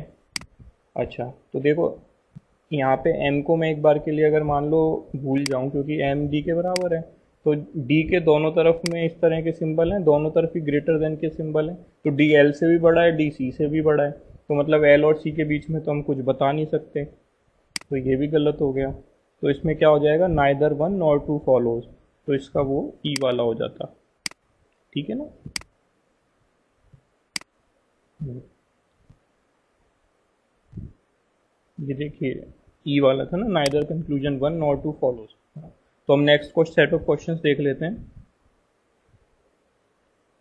अच्छा तो देखो यहाँ पे m को मैं एक बार के लिए अगर मान लो भूल जाऊँ, क्योंकि m d के बराबर है, तो d के दोनों तरफ में इस तरह के सिंबल हैं, दोनों तरफ ही ग्रेटर देन के सिंबल हैं, तो d l से भी बड़ा है, d c से भी बड़ा है, तो मतलब l और c के बीच में तो हम कुछ बता नहीं सकते, तो ये भी गलत हो गया। तो इसमें क्या हो जाएगा, neither one nor two follows, तो इसका वो ई वाला हो जाता, ठीक है ना। ये देखिए ई वाला था ना, neither conclusion one nor two follows. तो हम नेक्स्ट सेट ऑफ क्वेश्चंस देख लेते हैं।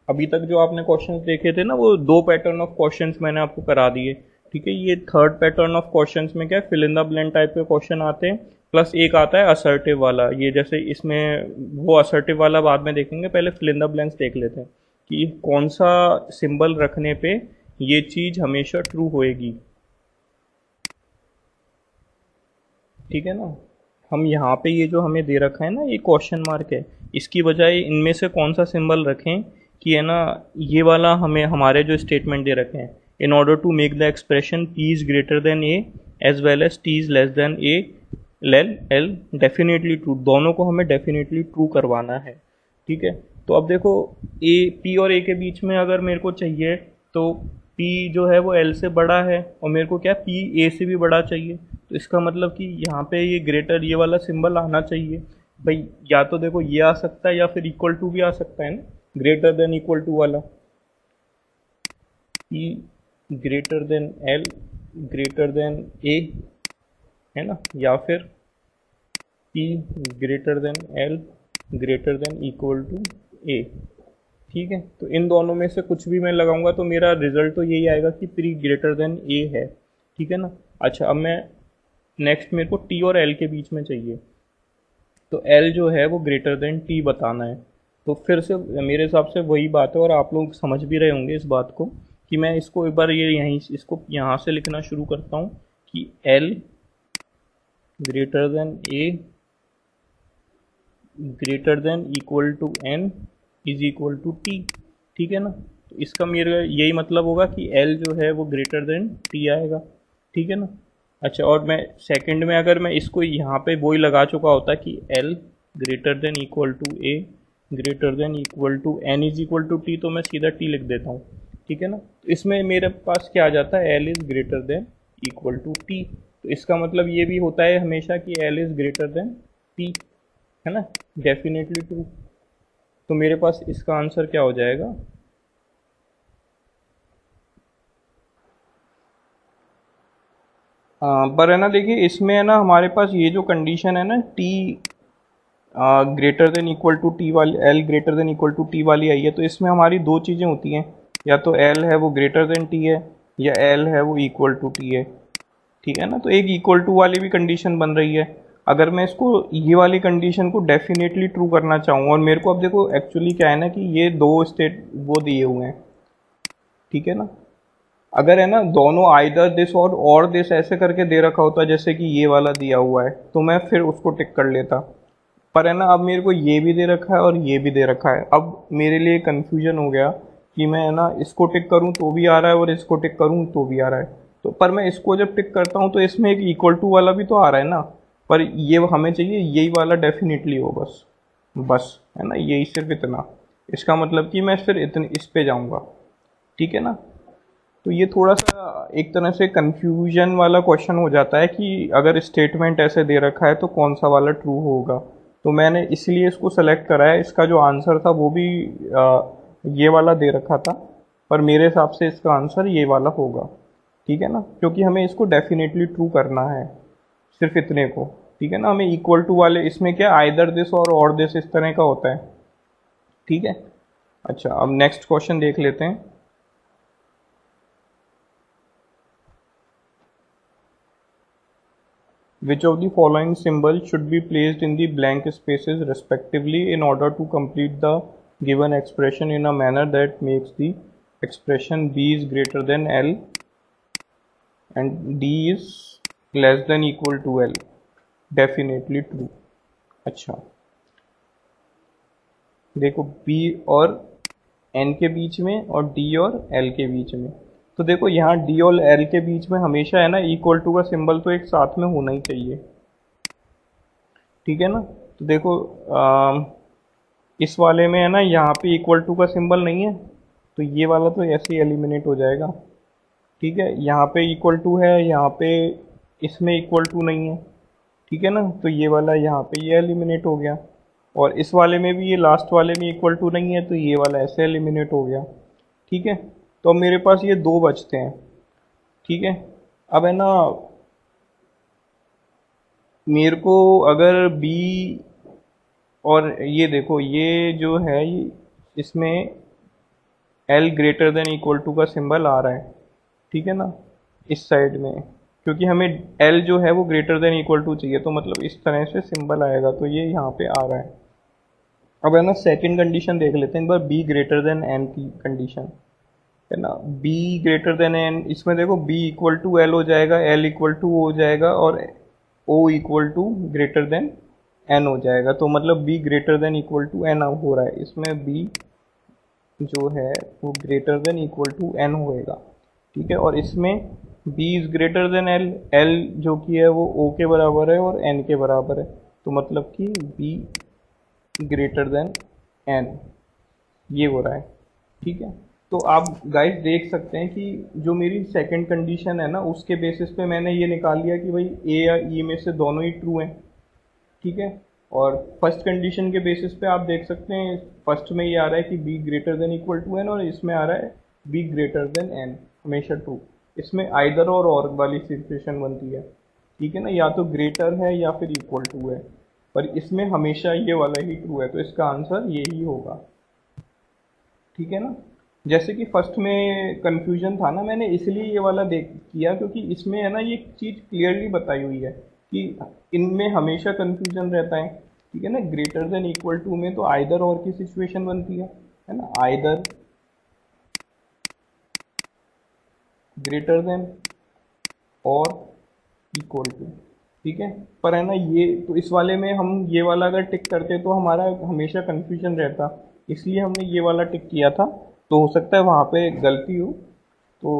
अभी तक जो आपने क्वेश्चंस देखे थे ना, वो दो पैटर्न ऑफ क्वेश्चंस मैंने आपको करा दिए, ठीक है। ये थर्ड पैटर्न ऑफ क्वेश्चंस में क्या है, fill in the blank type के क्वेश्चन आते हैं, प्लस एक आता है असर्टिव वाला, ये जैसे इसमें वो असर्टिव वाला बाद में देखेंगे, पहले फिल इन द ब्लैंक्स देख लेते हैं कि कौन सा सिंबल रखने पे ये चीज हमेशा ट्रू होएगी, ठीक है ना। हम यहाँ पे ये जो हमें दे रखा है ना, ये क्वेश्चन मार्क है, इसकी बजाय इनमें से कौन सा सिंबल रखें कि है ना, ये वाला हमें हमारे जो स्टेटमेंट दे रखे हैं, in order to make the expression p is greater than a as well as t is less than a l definitely true, दोनों को हमें डेफिनेटली ट्रू करवाना है, ठीक है। तो अब देखो a p और a के बीच में अगर मेरे को चाहिए तो p जो है वो l से बड़ा है, और मेरे को क्या p a से भी बड़ा चाहिए, तो इसका मतलब कि यहाँ पे ये ग्रेटर ये वाला सिंबल आना चाहिए भाई, या तो देखो ये आ सकता है या फिर इक्वल टू भी आ सकता है ना, ग्रेटर देन इक्वल टू वाला, p greater than l greater than a, है ना, या फिर p greater than l greater than equal to a, ठीक है। तो इन दोनों में से कुछ भी मैं लगाऊंगा तो मेरा रिजल्ट तो यही आएगा कि p ग्रेटर देन a है, ठीक है ना। अच्छा अब मैं नेक्स्ट मेरे को t और l के बीच में चाहिए, तो l जो है वो ग्रेटर देन t बताना है, तो फिर से मेरे हिसाब से वही बात है, और आप लोग समझ भी रहे होंगे इस बात को कि मैं इसको एक बार ये यहीं इसको यहाँ से लिखना शुरू करता हूँ कि l greater than a greater than equal to n is equal to t, ठीक है ना। तो इसका मेरा यही मतलब होगा कि l जो है वो ग्रेटर देन t आएगा, ठीक है ना। अच्छा और मैं सेकंड में अगर मैं इसको यहाँ पे वही लगा चुका होता कि l greater than equal to a greater than equal to n is equal to t, तो मैं सीधा t लिख देता हूँ, ठीक है ना। तो इसमें मेरे पास क्या आ जाता है, l is greater than equal to t, तो इसका मतलब ये भी होता है हमेशा कि l is greater then t, है ना, डेफिनेटली ट्रू। तो मेरे पास इसका आंसर क्या हो जाएगा, पर है ना देखिए इसमें है ना हमारे पास ये जो कंडीशन है ना t greater than equal to T वाली, l greater than equal to T वाली आई है, तो इसमें हमारी दो चीज़ें होती हैं, या तो l है वो ग्रेटर देन t है, या l है वो इक्वल टू t है, ठीक है ना। तो एक इक्वल टू वाली भी कंडीशन बन रही है, अगर मैं इसको ये वाली कंडीशन को डेफिनेटली ट्रू करना चाहूँ, और मेरे को अब देखो एक्चुअली क्या है ना कि ये दो स्टेट वो दिए हुए हैं, ठीक है ना। अगर है ना दोनों आइदर दिस और दिस ऐसे करके दे रखा होता, जैसे कि ये वाला दिया हुआ है, तो मैं फिर उसको टिक कर लेता, पर है ना अब मेरे को ये भी दे रखा है और ये भी दे रखा है, अब मेरे लिए कंफ्यूजन हो गया कि मैं है ना इसको टिक करूं तो भी आ रहा है और इसको टिक करूं तो भी आ रहा है, तो पर मैं इसको जब टिक करता हूं तो इसमें एक इक्वल टू वाला भी तो आ रहा है ना, पर ये हमें चाहिए यही वाला डेफिनेटली हो, बस बस है ना, यही सिर्फ इतना, इसका मतलब कि मैं फिर इतने इस पे जाऊंगा, ठीक है ना। तो ये थोड़ा सा एक तरह से कंफ्यूजन वाला क्वेश्चन हो जाता है कि अगर स्टेटमेंट ऐसे दे रखा है तो कौन सा वाला ट्रू होगा, तो मैंने इसलिए इसको सेलेक्ट करा है। इसका जो आंसर था वो भी ये वाला दे रखा था, पर मेरे हिसाब से इसका आंसर ये वाला होगा, ठीक है ना, क्योंकि हमें इसको डेफिनेटली ट्रू करना है सिर्फ इतने को, ठीक है ना। हमें इक्वल टू वाले इसमें क्या आइदर दिस और दिस इस तरह का होता है, ठीक है। अच्छा, अब नेक्स्ट क्वेश्चन देख लेते हैं। Which of the following symbols should be placed in the blank spaces respectively in order to complete the given expression in a manner that makes the expression b is greater than L and d is less than equal to L? Definitely true. अच्छा, देखो b और n के बीच में और d और l के बीच में, तो देखो यहाँ d और l के बीच में हमेशा है ना इक्वल टू का सिंबल तो एक साथ में होना ही चाहिए, ठीक है ना। तो देखो इस वाले में है ना यहाँ पे इक्वल टू का सिंबल नहीं है, तो ये वाला तो ऐसे ही एलिमिनेट हो जाएगा, ठीक है। यहाँ पे इक्वल टू है, यहाँ पे इसमें इक्वल टू नहीं है, ठीक है ना, तो ये वाला यहाँ पे ये एलिमिनेट हो गया। और इस वाले में भी ये लास्ट वाले में इक्वल टू नहीं है, तो ये वाला ऐसे एलिमिनेट हो गया, ठीक है। तो अब मेरे पास ये दो बचते हैं, ठीक है। अब है ना मेरे को अगर b और ये देखो ये जो है इसमें l greater than equal to का सिंबल आ रहा है, ठीक है ना, इस साइड में, क्योंकि हमें l जो है वो ग्रेटर देन इक्वल टू चाहिए, तो मतलब इस तरह से सिंबल आएगा, तो ये यहाँ पे आ रहा है। अब है ना सेकंड कंडीशन देख लेते हैं एक बार, b ग्रेटर देन n की कंडीशन है ना। b ग्रेटर देन n, इसमें देखो b इक्वल टू l हो जाएगा, l इक्वल टू हो जाएगा और o equal to greater than n हो जाएगा, तो मतलब b greater than equal to n हो रहा है, इसमें b जो है वो greater than equal to n होएगा, ठीक है। और इसमें b is greater than l, l जो कि है वो o के बराबर है और n के बराबर है, तो मतलब कि b ग्रेटर देन n ये हो रहा है, ठीक है। तो आप गाइस देख सकते हैं कि जो मेरी सेकंड कंडीशन है ना उसके बेसिस पे मैंने ये निकाल लिया कि भाई ए या ई में से दोनों ही ट्रू हैं, ठीक है। और फर्स्ट कंडीशन के बेसिस पे आप देख सकते हैं फर्स्ट में ये आ रहा है कि b greater than equal to n, और इसमें आ रहा है b ग्रेटर देन n, हमेशा ट्रू। इसमें आइदर और वाली सिचुएशन बनती है, ठीक है ना, या तो ग्रेटर है या फिर इक्वल टू है, पर इसमें हमेशा ये वाला ही ट्रू है, तो इसका आंसर यही होगा, ठीक है ना। जैसे कि फर्स्ट में कंफ्यूजन था ना, मैंने इसलिए ये वाला देख किया क्योंकि इसमें है ना ये चीज़ क्लियरली बताई हुई है कि इनमें हमेशा कंफ्यूजन रहता है, ठीक है ना। ग्रेटर देन इक्वल टू में तो आइदर और की सिचुएशन बनती है ना, आइदर ग्रेटर देन और इक्वल टू, ठीक है। पर है ना ये तो इस वाले में हम ये वाला अगर टिक करते तो हमारा हमेशा कंफ्यूजन रहता, इसलिए हमने ये वाला टिक किया था, तो हो सकता है वहाँ पे गलती हो। तो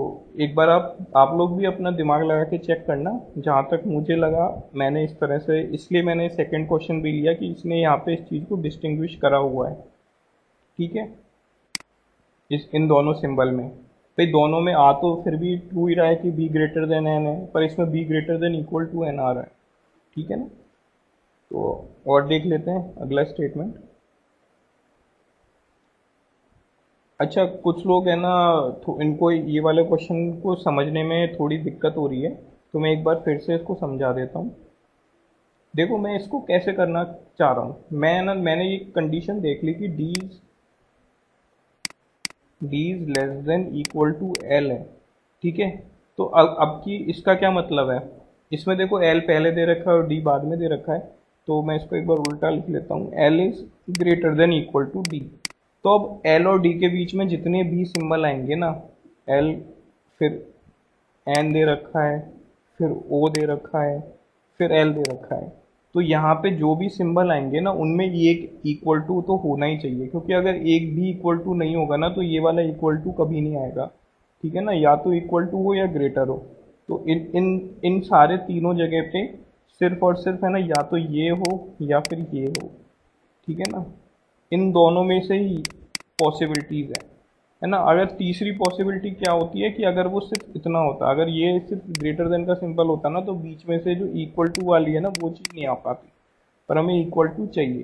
एक बार आप लोग भी अपना दिमाग लगा के चेक करना, जहाँ तक मुझे लगा मैंने इस तरह से, इसलिए मैंने सेकंड क्वेश्चन भी लिया कि इसने यहाँ पे इस चीज़ को डिस्टिंग्विश करा हुआ है, ठीक है, इस इन दोनों सिंबल में। भाई दोनों में आ तो फिर भी ट्रू ही रहा है कि b ग्रेटर देन n है, पर इसमें b greater than equal to n आ रहा है, ठीक है ना। तो और देख लेते हैं अगला स्टेटमेंट। अच्छा, कुछ लोग है ना इनको ये वाले क्वेश्चन को समझने में थोड़ी दिक्कत हो रही है, तो मैं एक बार फिर से इसको समझा देता हूँ। देखो मैं इसको कैसे करना चाह रहा हूँ, मैंने ये कंडीशन देख ली कि d is less than equal to l है, ठीक है। तो अब की इसका क्या मतलब है, इसमें देखो l पहले दे रखा है और d बाद में दे रखा है, तो मैं इसको एक बार उल्टा लिख लेता हूँ, l is greater than equal to d। तो अब l और d के बीच में जितने भी सिंबल आएंगे ना, l फिर n दे रखा है, फिर o दे रखा है, फिर l दे रखा है, तो यहाँ पे जो भी सिंबल आएंगे ना उनमें एक इक्वल टू तो होना ही चाहिए, क्योंकि अगर एक भी इक्वल टू नहीं होगा ना तो ये वाला इक्वल टू कभी नहीं आएगा, ठीक है ना, या तो इक्वल टू हो या ग्रेटर हो। तो इन इन इन सारे तीनों जगह पे सिर्फ और सिर्फ है ना या तो ये हो या फिर ये हो, ठीक है ना, इन दोनों में से ही पॉसिबिलिटीज़ है ना। अगर तीसरी पॉसिबिलिटी क्या होती है कि अगर वो सिर्फ इतना होता, अगर ये सिर्फ ग्रेटर देन का सिंबल होता ना, तो बीच में से जो इक्वल टू वाली है ना वो चीज़ नहीं आ पाती, पर हमें इक्वल टू चाहिए,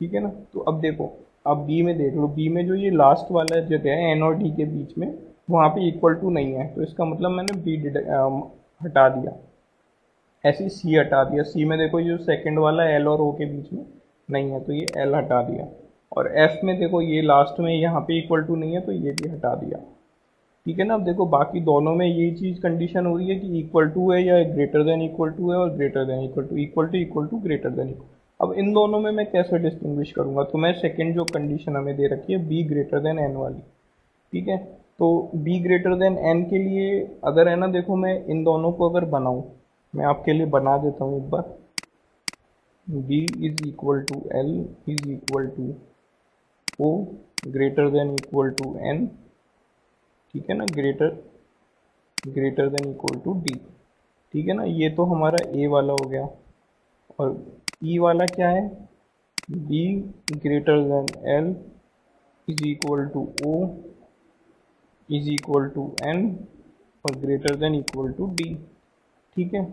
ठीक है ना। तो अब देखो, अब बी में देख लो, बी में जो ये लास्ट वाला जगह है एन और डी के बीच में, वहाँ पे इक्वल टू नहीं है, तो इसका मतलब मैंने बी हटा दिया, ऐसे ही सी हटा दिया। सी में देखो ये जो सेकंड वाला एल और ओ के बीच में नहीं है, तो ये एल हटा दिया, और एफ में देखो ये लास्ट में यहाँ पे इक्वल टू नहीं है तो ये भी हटा दिया। ठीक है ना। अब देखो बाकी दोनों में यही चीज कंडीशन हो रही है कि इक्वल टू है या ग्रेटर देन इक्वल टू है और greater than equal to greater than equal. अब इन दोनों में मैं कैसे डिस्टिंग्विश करूंगा, तो मैं सेकंड जो कंडीशन हमें दे रखी है बी ग्रेटर देन एन वाली, ठीक है, तो बी ग्रेटर देन एन के लिए अगर है ना, देखो मैं इन दोनों को अगर बनाऊं, मैं आपके लिए बना देता हूँ एक बार। B is equal to L is equal to O greater than equal to N, ठीक है ना, greater than equal to D. ठीक है ना, ये तो हमारा ए वाला हो गया। और ई वाला क्या है, B greater than L is equal to O is equal to N और greater than equal to D. ठीक है,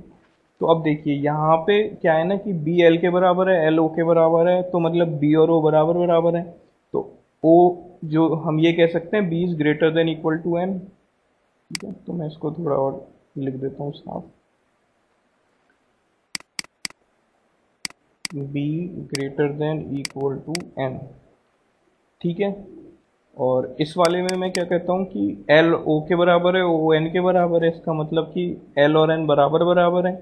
तो अब देखिए यहाँ पे क्या है ना कि बी एल के बराबर है, एल ओ के बराबर है, तो मतलब बी और ओ बराबर बराबर है, तो ओ जो हम ये कह सकते हैं B is greater than equal to N. ठीक है, तो मैं इसको थोड़ा और लिख देता हूँ साफ, B greater than equal to N. ठीक है, और इस वाले में मैं क्या कहता हूँ कि एल ओ के बराबर है, ओ एन के बराबर है, इसका मतलब कि एल और एन बराबर बराबर है,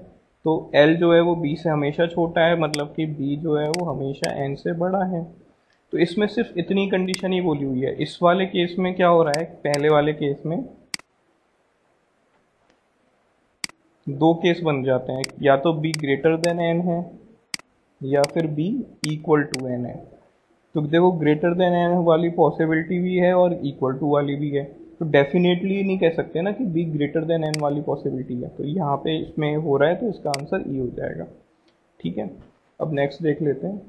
तो एल जो है वो बी से हमेशा छोटा है, मतलब कि बी जो है वो हमेशा एन से बड़ा है। तो इसमें सिर्फ इतनी कंडीशन ही बोली हुई है। इस वाले केस में क्या हो रहा है, पहले वाले केस में दो केस बन जाते हैं, या तो बी ग्रेटर देन एन है या फिर बी इक्वल टू एन है। तो देखो ग्रेटर देन एन वाली पॉसिबिलिटी भी है और इक्वल टू वाली भी है, तो डेफिनेटली नहीं कह सकते ना कि बी ग्रेटर देन एन वाली पॉसिबिलिटी है, तो यहाँ पे इसमें हो रहा है तो इसका आंसर ई हो जाएगा। ठीक है, अब नेक्स्ट देख लेते हैं,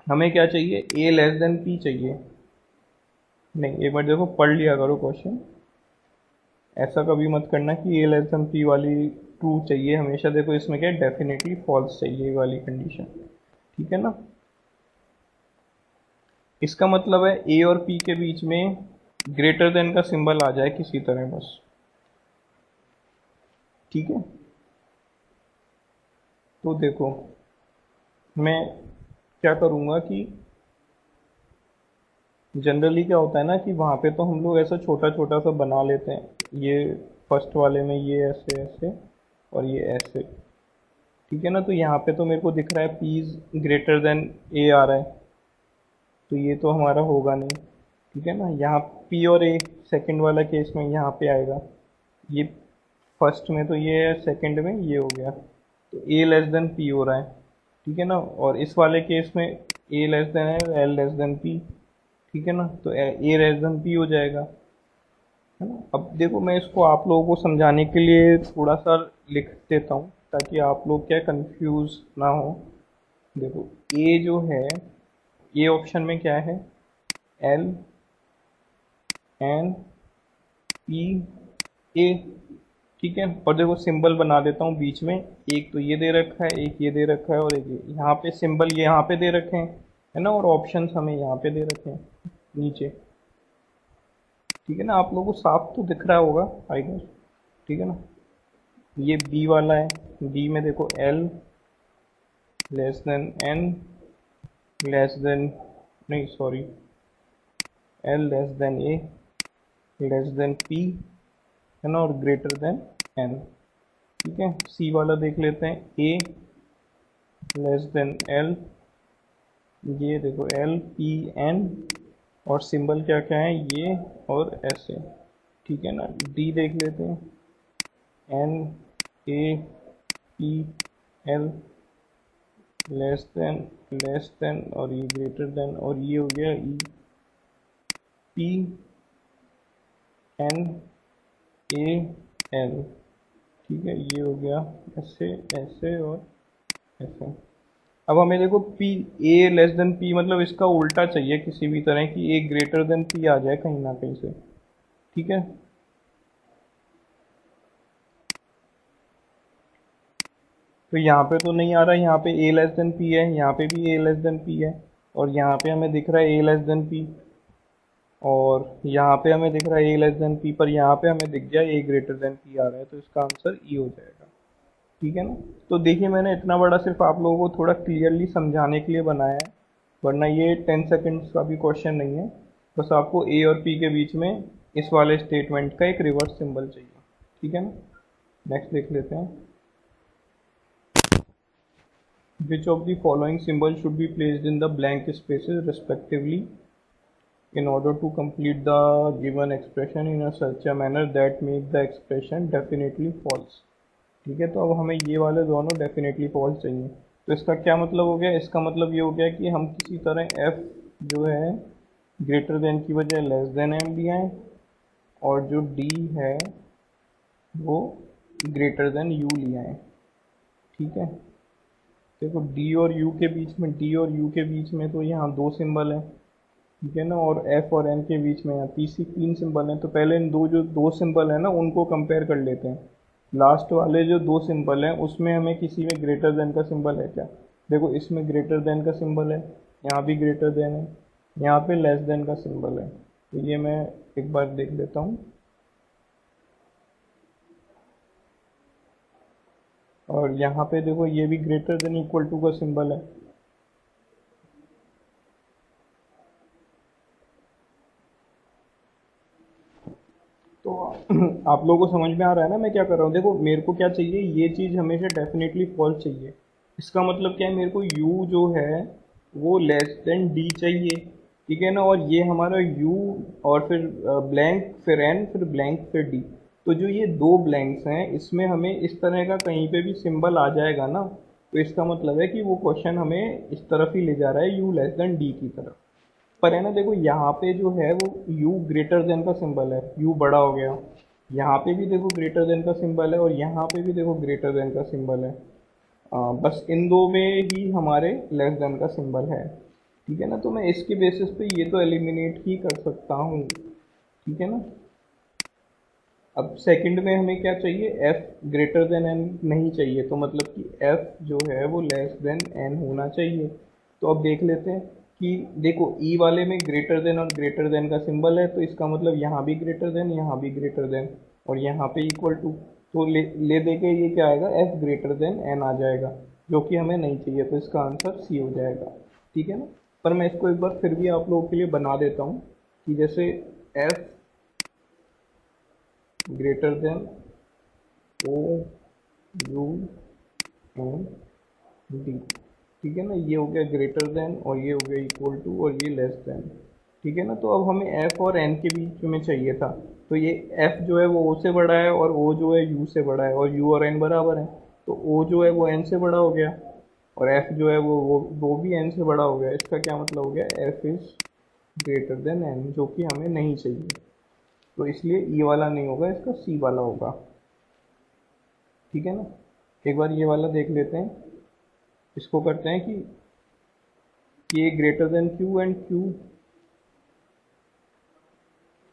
हमें क्या चाहिए, ए लेस देन पी चाहिए। नहीं, एक बार देखो पढ़ लिया करो क्वेश्चन, ऐसा कभी मत करना कि ए लेस देन पी वाली ट्रू चाहिए हमेशा, देखो इसमें क्या है, डेफिनेटली फॉल्स चाहिए ये वाली कंडीशन। ठीक है ना, इसका मतलब है ए और पी के बीच में ग्रेटर देन का सिंबल आ जाए किसी तरह बस। ठीक है, तो देखो मैं क्या करूँगा कि जनरली क्या होता है ना कि वहाँ पे तो हम लोग ऐसा छोटा छोटा सा बना लेते हैं, ये फर्स्ट वाले में ये ऐसे ऐसे और ये ऐसे। ठीक है ना, तो यहाँ पे तो मेरे को दिख रहा है पी इज ग्रेटर देन ए आ रहा है, तो ये तो हमारा होगा नहीं। ठीक है ना, यहाँ पी और ए सेकंड वाला केस में यहाँ पे आएगा, ये फर्स्ट में तो ये है, सेकंड में ये हो गया, तो ए लेस देन पी हो रहा है। ठीक है ना, और इस वाले केस में ए लेस देन है, एल लेस देन पी। ठीक है ना, तो ए लेस देन पी हो जाएगा, है ना। अब देखो मैं इसको आप लोगों को समझाने के लिए थोड़ा सा लिख देता हूँ ताकि आप लोग क्या कंफ्यूज ना हो। देखो ए जो है, ये ऑप्शन में क्या है, एल एन पी ए। ठीक है, और देखो सिंबल बना देता हूँ बीच में, एक तो ये दे रखा है, एक ये दे रखा है और एक ये, यहाँ पे सिंबल ये यहाँ पे दे रखे हैं, है ना, और ऑप्शंस हमें यहाँ पे दे रखे हैं नीचे। ठीक है ना, आप लोगों को साफ तो दिख रहा होगा आई गेस। ठीक है ना, ये बी वाला है, बी में देखो L less than N less than, नहीं sorry, L less than A less than P, है ना, और ग्रेटर देन एन। ठीक है, सी वाला देख लेते हैं, ए लेस देन एल, ये देखो एल पी एन, और सिंबल क्या क्या है, ये और ऐसे। ठीक है ना, डी देख लेते हैं, N A P L less than और ये ग्रेटर देन, और ये हो गया E P N A L. ठीक है, ये हो गया ऐसे ऐसे और ऐसे। अब हमें देखो P A less than P मतलब इसका उल्टा चाहिए किसी भी तरह की, ए ग्रेटर देन पी आ जाए कहीं ना कहीं से। ठीक है, तो यहाँ पे तो नहीं आ रहा, यहाँ पे ए लेस देन पी है, यहाँ पे भी ए लेस देन पी है, और यहाँ पे हमें दिख रहा है ए लेस देन पी, और यहाँ पे हमें दिख रहा है ए लेस देन पी, पर यहाँ पे हमें दिख गया ए ग्रेटर देन पी आ रहा है, तो इसका आंसर ई हो जाएगा। ठीक है ना, तो देखिए मैंने इतना बड़ा सिर्फ आप लोगों को थोड़ा क्लियरली समझाने के लिए बनाया है। वरना ये 10 सेकंड्स का भी क्वेश्चन नहीं है। बस आपको ए और पी के बीच में इस वाले स्टेटमेंट का एक रिवर्स सिंबल चाहिए, ठीक है ना। नेक्स्ट देख लेते हैं। Which of the following symbol should be placed in the blank spaces respectively in order to complete the given expression in a such a manner that make the expression definitely false। ठीक है, तो अब हमें ये वाले दोनों डेफिनेटली फॉल्स चाहिए। तो इसका क्या मतलब हो गया, इसका मतलब ये हो गया कि हम किसी तरह f जो है ग्रेटर देन की बजाय लेस देन m लिया है, और जो d है वो ग्रेटर देन u लिया है। ठीक है, देखो d और u के बीच में तो यहाँ दो सिंबल है, ठीक है ना, और f और n के बीच में यहाँ तीन सिंबल हैं। तो पहले इन जो दो सिंबल है ना उनको कंपेयर कर लेते हैं। लास्ट वाले जो दो सिंबल हैं उसमें हमें किसी में ग्रेटर देन का सिंबल है क्या? देखो इसमें ग्रेटर देन का सिंबल है, यहाँ भी ग्रेटर देन है, यहाँ पे लेस देन का सिंबल है। तो ये मैं एक बार देख लेता हूँ। और यहाँ पे देखो ये भी ग्रेटर देन इक्वल टू का सिंबल है। तो आप लोगों को समझ में आ रहा है ना मैं क्या कर रहा हूँ? देखो मेरे को क्या चाहिए, ये चीज़ हमेशा डेफिनेटली फॉल्स चाहिए। इसका मतलब क्या है, मेरे को u जो है वो लेस देन d चाहिए, ठीक है ना। और ये हमारा u और फिर ब्लैंक फिर n फिर ब्लैंक फिर d। तो जो ये दो ब्लैंक्स हैं इसमें हमें इस तरह का कहीं पे भी सिंबल आ जाएगा ना, तो इसका मतलब है कि वो क्वेश्चन हमें इस तरफ ही ले जा रहा है, u लेस देन d की तरफ। पर है ना, देखो यहाँ पे जो है वो u ग्रेटर देन का सिंबल है, u बड़ा हो गया। यहाँ पे भी देखो ग्रेटर देन का सिंबल है, और यहाँ पे भी देखो ग्रेटर देन का सिंबल है। बस इन दो में ही हमारे लेस देन का सिंबल है, ठीक है ना। तो मैं इसके बेसिस पे ये तो एलिमिनेट ही कर सकता हूँ, ठीक है ना। अब सेकंड में हमें क्या चाहिए, f ग्रेटर देन n नहीं चाहिए, तो मतलब कि f जो है वो लेस देन n होना चाहिए। तो अब देख लेते हैं कि देखो e वाले में ग्रेटर देन और ग्रेटर देन का सिंबल है, तो इसका मतलब यहाँ भी ग्रेटर देन, यहाँ भी ग्रेटर देन, और यहाँ पे इक्वल टू। तो ले दे के ये क्या आएगा, f ग्रेटर देन n आ जाएगा, जो कि हमें नहीं चाहिए। तो इसका आंसर c हो जाएगा, ठीक है ना। पर मैं इसको एक बार फिर भी आप लोगों के लिए बना देता हूँ कि जैसे f greater than O U N D, ठीक है ना। ये हो गया ग्रेटर देन, और ये हो गया इक्वल टू, और ये लेस देन, ठीक है ना। तो अब हमें f और n के बीच में चाहिए था, तो ये f जो है वो o से बड़ा है, और o जो है u से बड़ा है, और u और n बराबर है, तो o जो है वो n से बड़ा हो गया, और f जो है वो भी n से बड़ा हो गया। इसका क्या मतलब हो गया, f is greater than n, जो कि हमें नहीं चाहिए। तो इसलिए ई वाला नहीं होगा, इसका सी वाला होगा, ठीक है ना। एक बार ये वाला देख लेते हैं, इसको करते हैं कि ये greater than Q and Q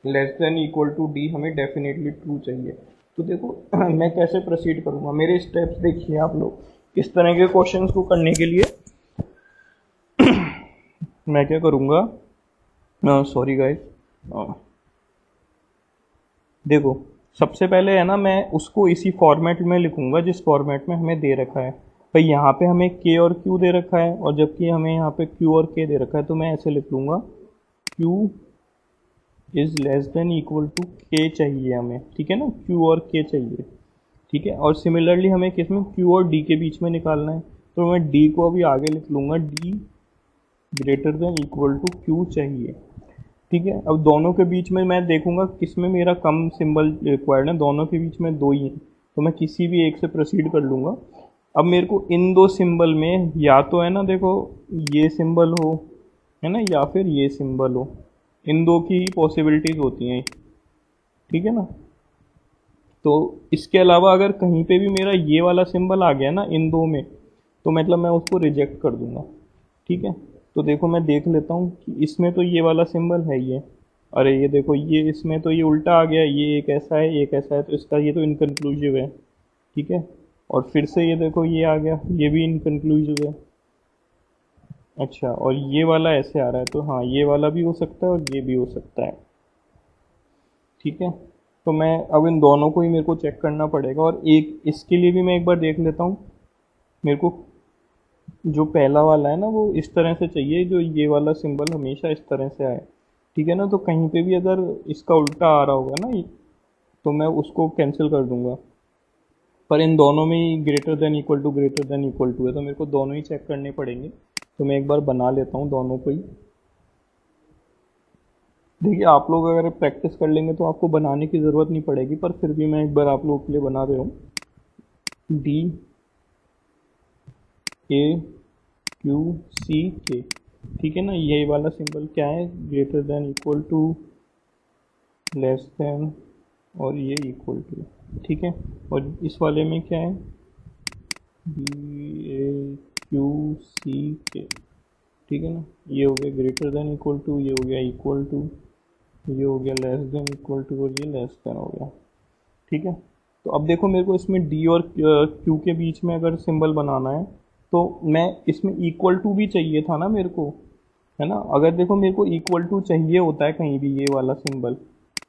less than equal to D हमें डेफिनेटली ट्रू चाहिए। तो देखो मैं कैसे प्रोसीड करूँगा, मेरे स्टेप्स देखिए आप लोग किस तरह के क्वेश्चंस को करने के लिए मैं क्या करूँगा। सॉरी गाइस, देखो सबसे पहले है ना, मैं उसको इसी फॉर्मेट में लिखूंगा जिस फॉर्मेट में हमें दे रखा है। भाई यहाँ पे हमें k और q दे रखा है, और जबकि हमें यहाँ पे q और k दे रखा है, तो मैं ऐसे लिख लूँगा q is less than equal to k चाहिए हमें, ठीक है ना, q और k चाहिए, ठीक है। और सिमिलरली हमें किसमें q और d के बीच में निकालना है, तो मैं d को अभी आगे लिख लूँगा, d greater than equal to q चाहिए, ठीक है। अब दोनों के बीच में मैं देखूंगा किसमें मेरा कम सिंबल रिक्वायर्ड है, दोनों के बीच में दो ही हैं, तो मैं किसी भी एक से प्रोसीड कर लूँगा। अब मेरे को इन दो सिंबल में या तो है ना, देखो ये सिंबल हो, है ना, या फिर ये सिंबल हो, इन दो की ही पॉसिबिलिटीज़ होती हैं, ठीक है ना। तो इसके अलावा अगर कहीं पे भी मेरा ये वाला सिंबल आ गया ना इन दो में, तो मतलब मैं उसको रिजेक्ट कर दूंगा, ठीक है। तो देखो मैं देख लेता हूँ कि इसमें तो ये वाला सिंबल है ये, अरे ये देखो ये इसमें तो ये उल्टा आ गया, ये एक ऐसा है एक ऐसा है, तो इसका ये तो इनकन्क्लूसिव है, ठीक है। और फिर से ये देखो ये आ गया, ये भी इनकन्क्लूसिव है। अच्छा, और ये वाला ऐसे आ रहा है, तो हाँ ये वाला भी हो सकता है और ये भी हो सकता है, ठीक है। तो मैं अब इन दोनों को ही मेरे को चेक करना पड़ेगा, और एक इसके लिए भी मैं एक बार देख लेता हूँ मेरे को जो पहला वाला है ना वो इस तरह से चाहिए, जो ये वाला सिंबल हमेशा इस तरह से आए, ठीक है ना। तो कहीं पे भी अगर इसका उल्टा आ रहा होगा ना तो मैं उसको कैंसिल कर दूंगा। पर इन दोनों में ही ग्रेटर देन इक्वल टू है, तो मेरे को दोनों ही चेक करने पड़ेंगे। तो मैं एक बार बना लेता हूँ दोनों को ही। देखिए आप लोग अगर प्रैक्टिस कर लेंगे तो आपको बनाने की ज़रूरत नहीं पड़ेगी, पर फिर भी मैं एक बार आप लोगों के लिए बना दे रहा हूँ। डी ए क्यू सी के, ठीक है ना। ये वाला सिंबल क्या है, greater than equal to, less than, और ये इक्वल टू, ठीक है। और इस वाले में क्या है, डी ए क्यू सी के, ठीक है ना। ये हो गया ग्रेटर देन इक्वल टू, ये हो गया इक्वल टू, ये हो गया लेस देन इक्वल टू, और ये लेस देन हो गया, ठीक है। तो अब देखो मेरे को इसमें डी और क्यू के बीच में अगर सिंबल बनाना है तो मैं इसमें इक्वल टू भी चाहिए था ना मेरे को, है ना। अगर देखो मेरे को इक्वल टू चाहिए होता है कहीं भी, ये वाला सिंबल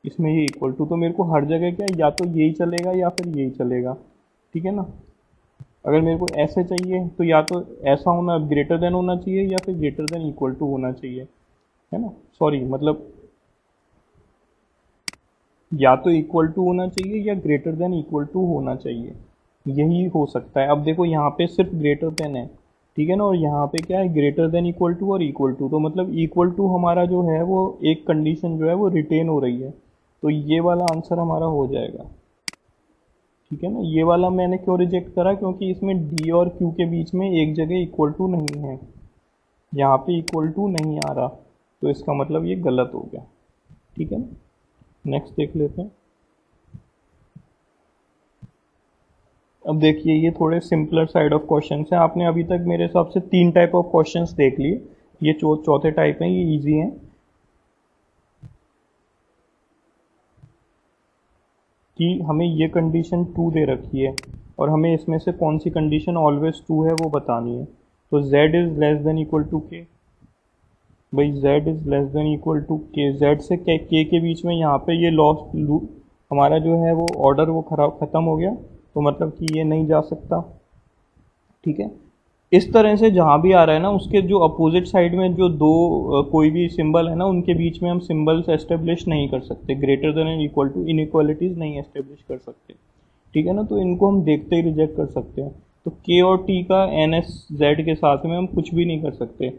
इसमें ये इक्वल टू, तो मेरे को हर जगह क्या या तो यही चलेगा या फिर यही चलेगा, ठीक है ना। अगर मेरे को ऐसे चाहिए तो या तो ऐसा होना ग्रेटर देन होना चाहिए या फिर ग्रेटर देन इक्वल टू होना चाहिए, है ना। सॉरी मतलब या तो इक्वल टू होना चाहिए या ग्रेटर देन इक्वल टू होना चाहिए, यही हो सकता है। अब देखो यहाँ पे सिर्फ ग्रेटर देन है, ठीक है ना, और यहाँ पे क्या है, ग्रेटर देन इक्वल टू और इक्वल टू। तो मतलब इक्वल टू हमारा जो है वो एक कंडीशन जो है वो रिटेन हो रही है, तो ये वाला आंसर हमारा हो जाएगा, ठीक है ना। ये वाला मैंने क्यों रिजेक्ट करा, क्योंकि इसमें डी और क्यू के बीच में एक जगह इक्वल टू नहीं है, यहाँ पे इक्वल टू नहीं आ रहा, तो इसका मतलब ये गलत हो गया, ठीक है ना। नेक्स्ट देख लेते हैं। अब देखिए ये थोड़े सिंपलर साइड ऑफ क्वेश्चंस हैं। आपने अभी तक मेरे हिसाब से 3 टाइप ऑफ क्वेश्चंस देख लिए, ये चौथे टाइप हैं, ये इजी हैं। कि हमें ये कंडीशन ट्रू दे रखी है और हमें इसमें से कौन सी कंडीशन ऑलवेज ट्रू है वो बतानी है। तो z is less than equal to K, भाई z is less than equal to K, z से k के बीच में यहाँ पे ये लॉस हमारा जो है वो ऑर्डर वो ख़त्म हो गया, तो मतलब कि ये नहीं जा सकता, ठीक है। इस तरह से जहाँ भी आ रहा है ना उसके जो अपोजिट साइड में जो दो कोई भी सिंबल है ना उनके बीच में हम सिंबल्स एस्टेब्लिश नहीं कर सकते, greater than and equal to inequalities नहीं एस्टेब्लिश कर सकते, ठीक है ना। तो इनको हम देखते ही रिजेक्ट कर सकते हैं। तो के और टी का एन एस जेड के साथ में हम कुछ भी नहीं कर सकते,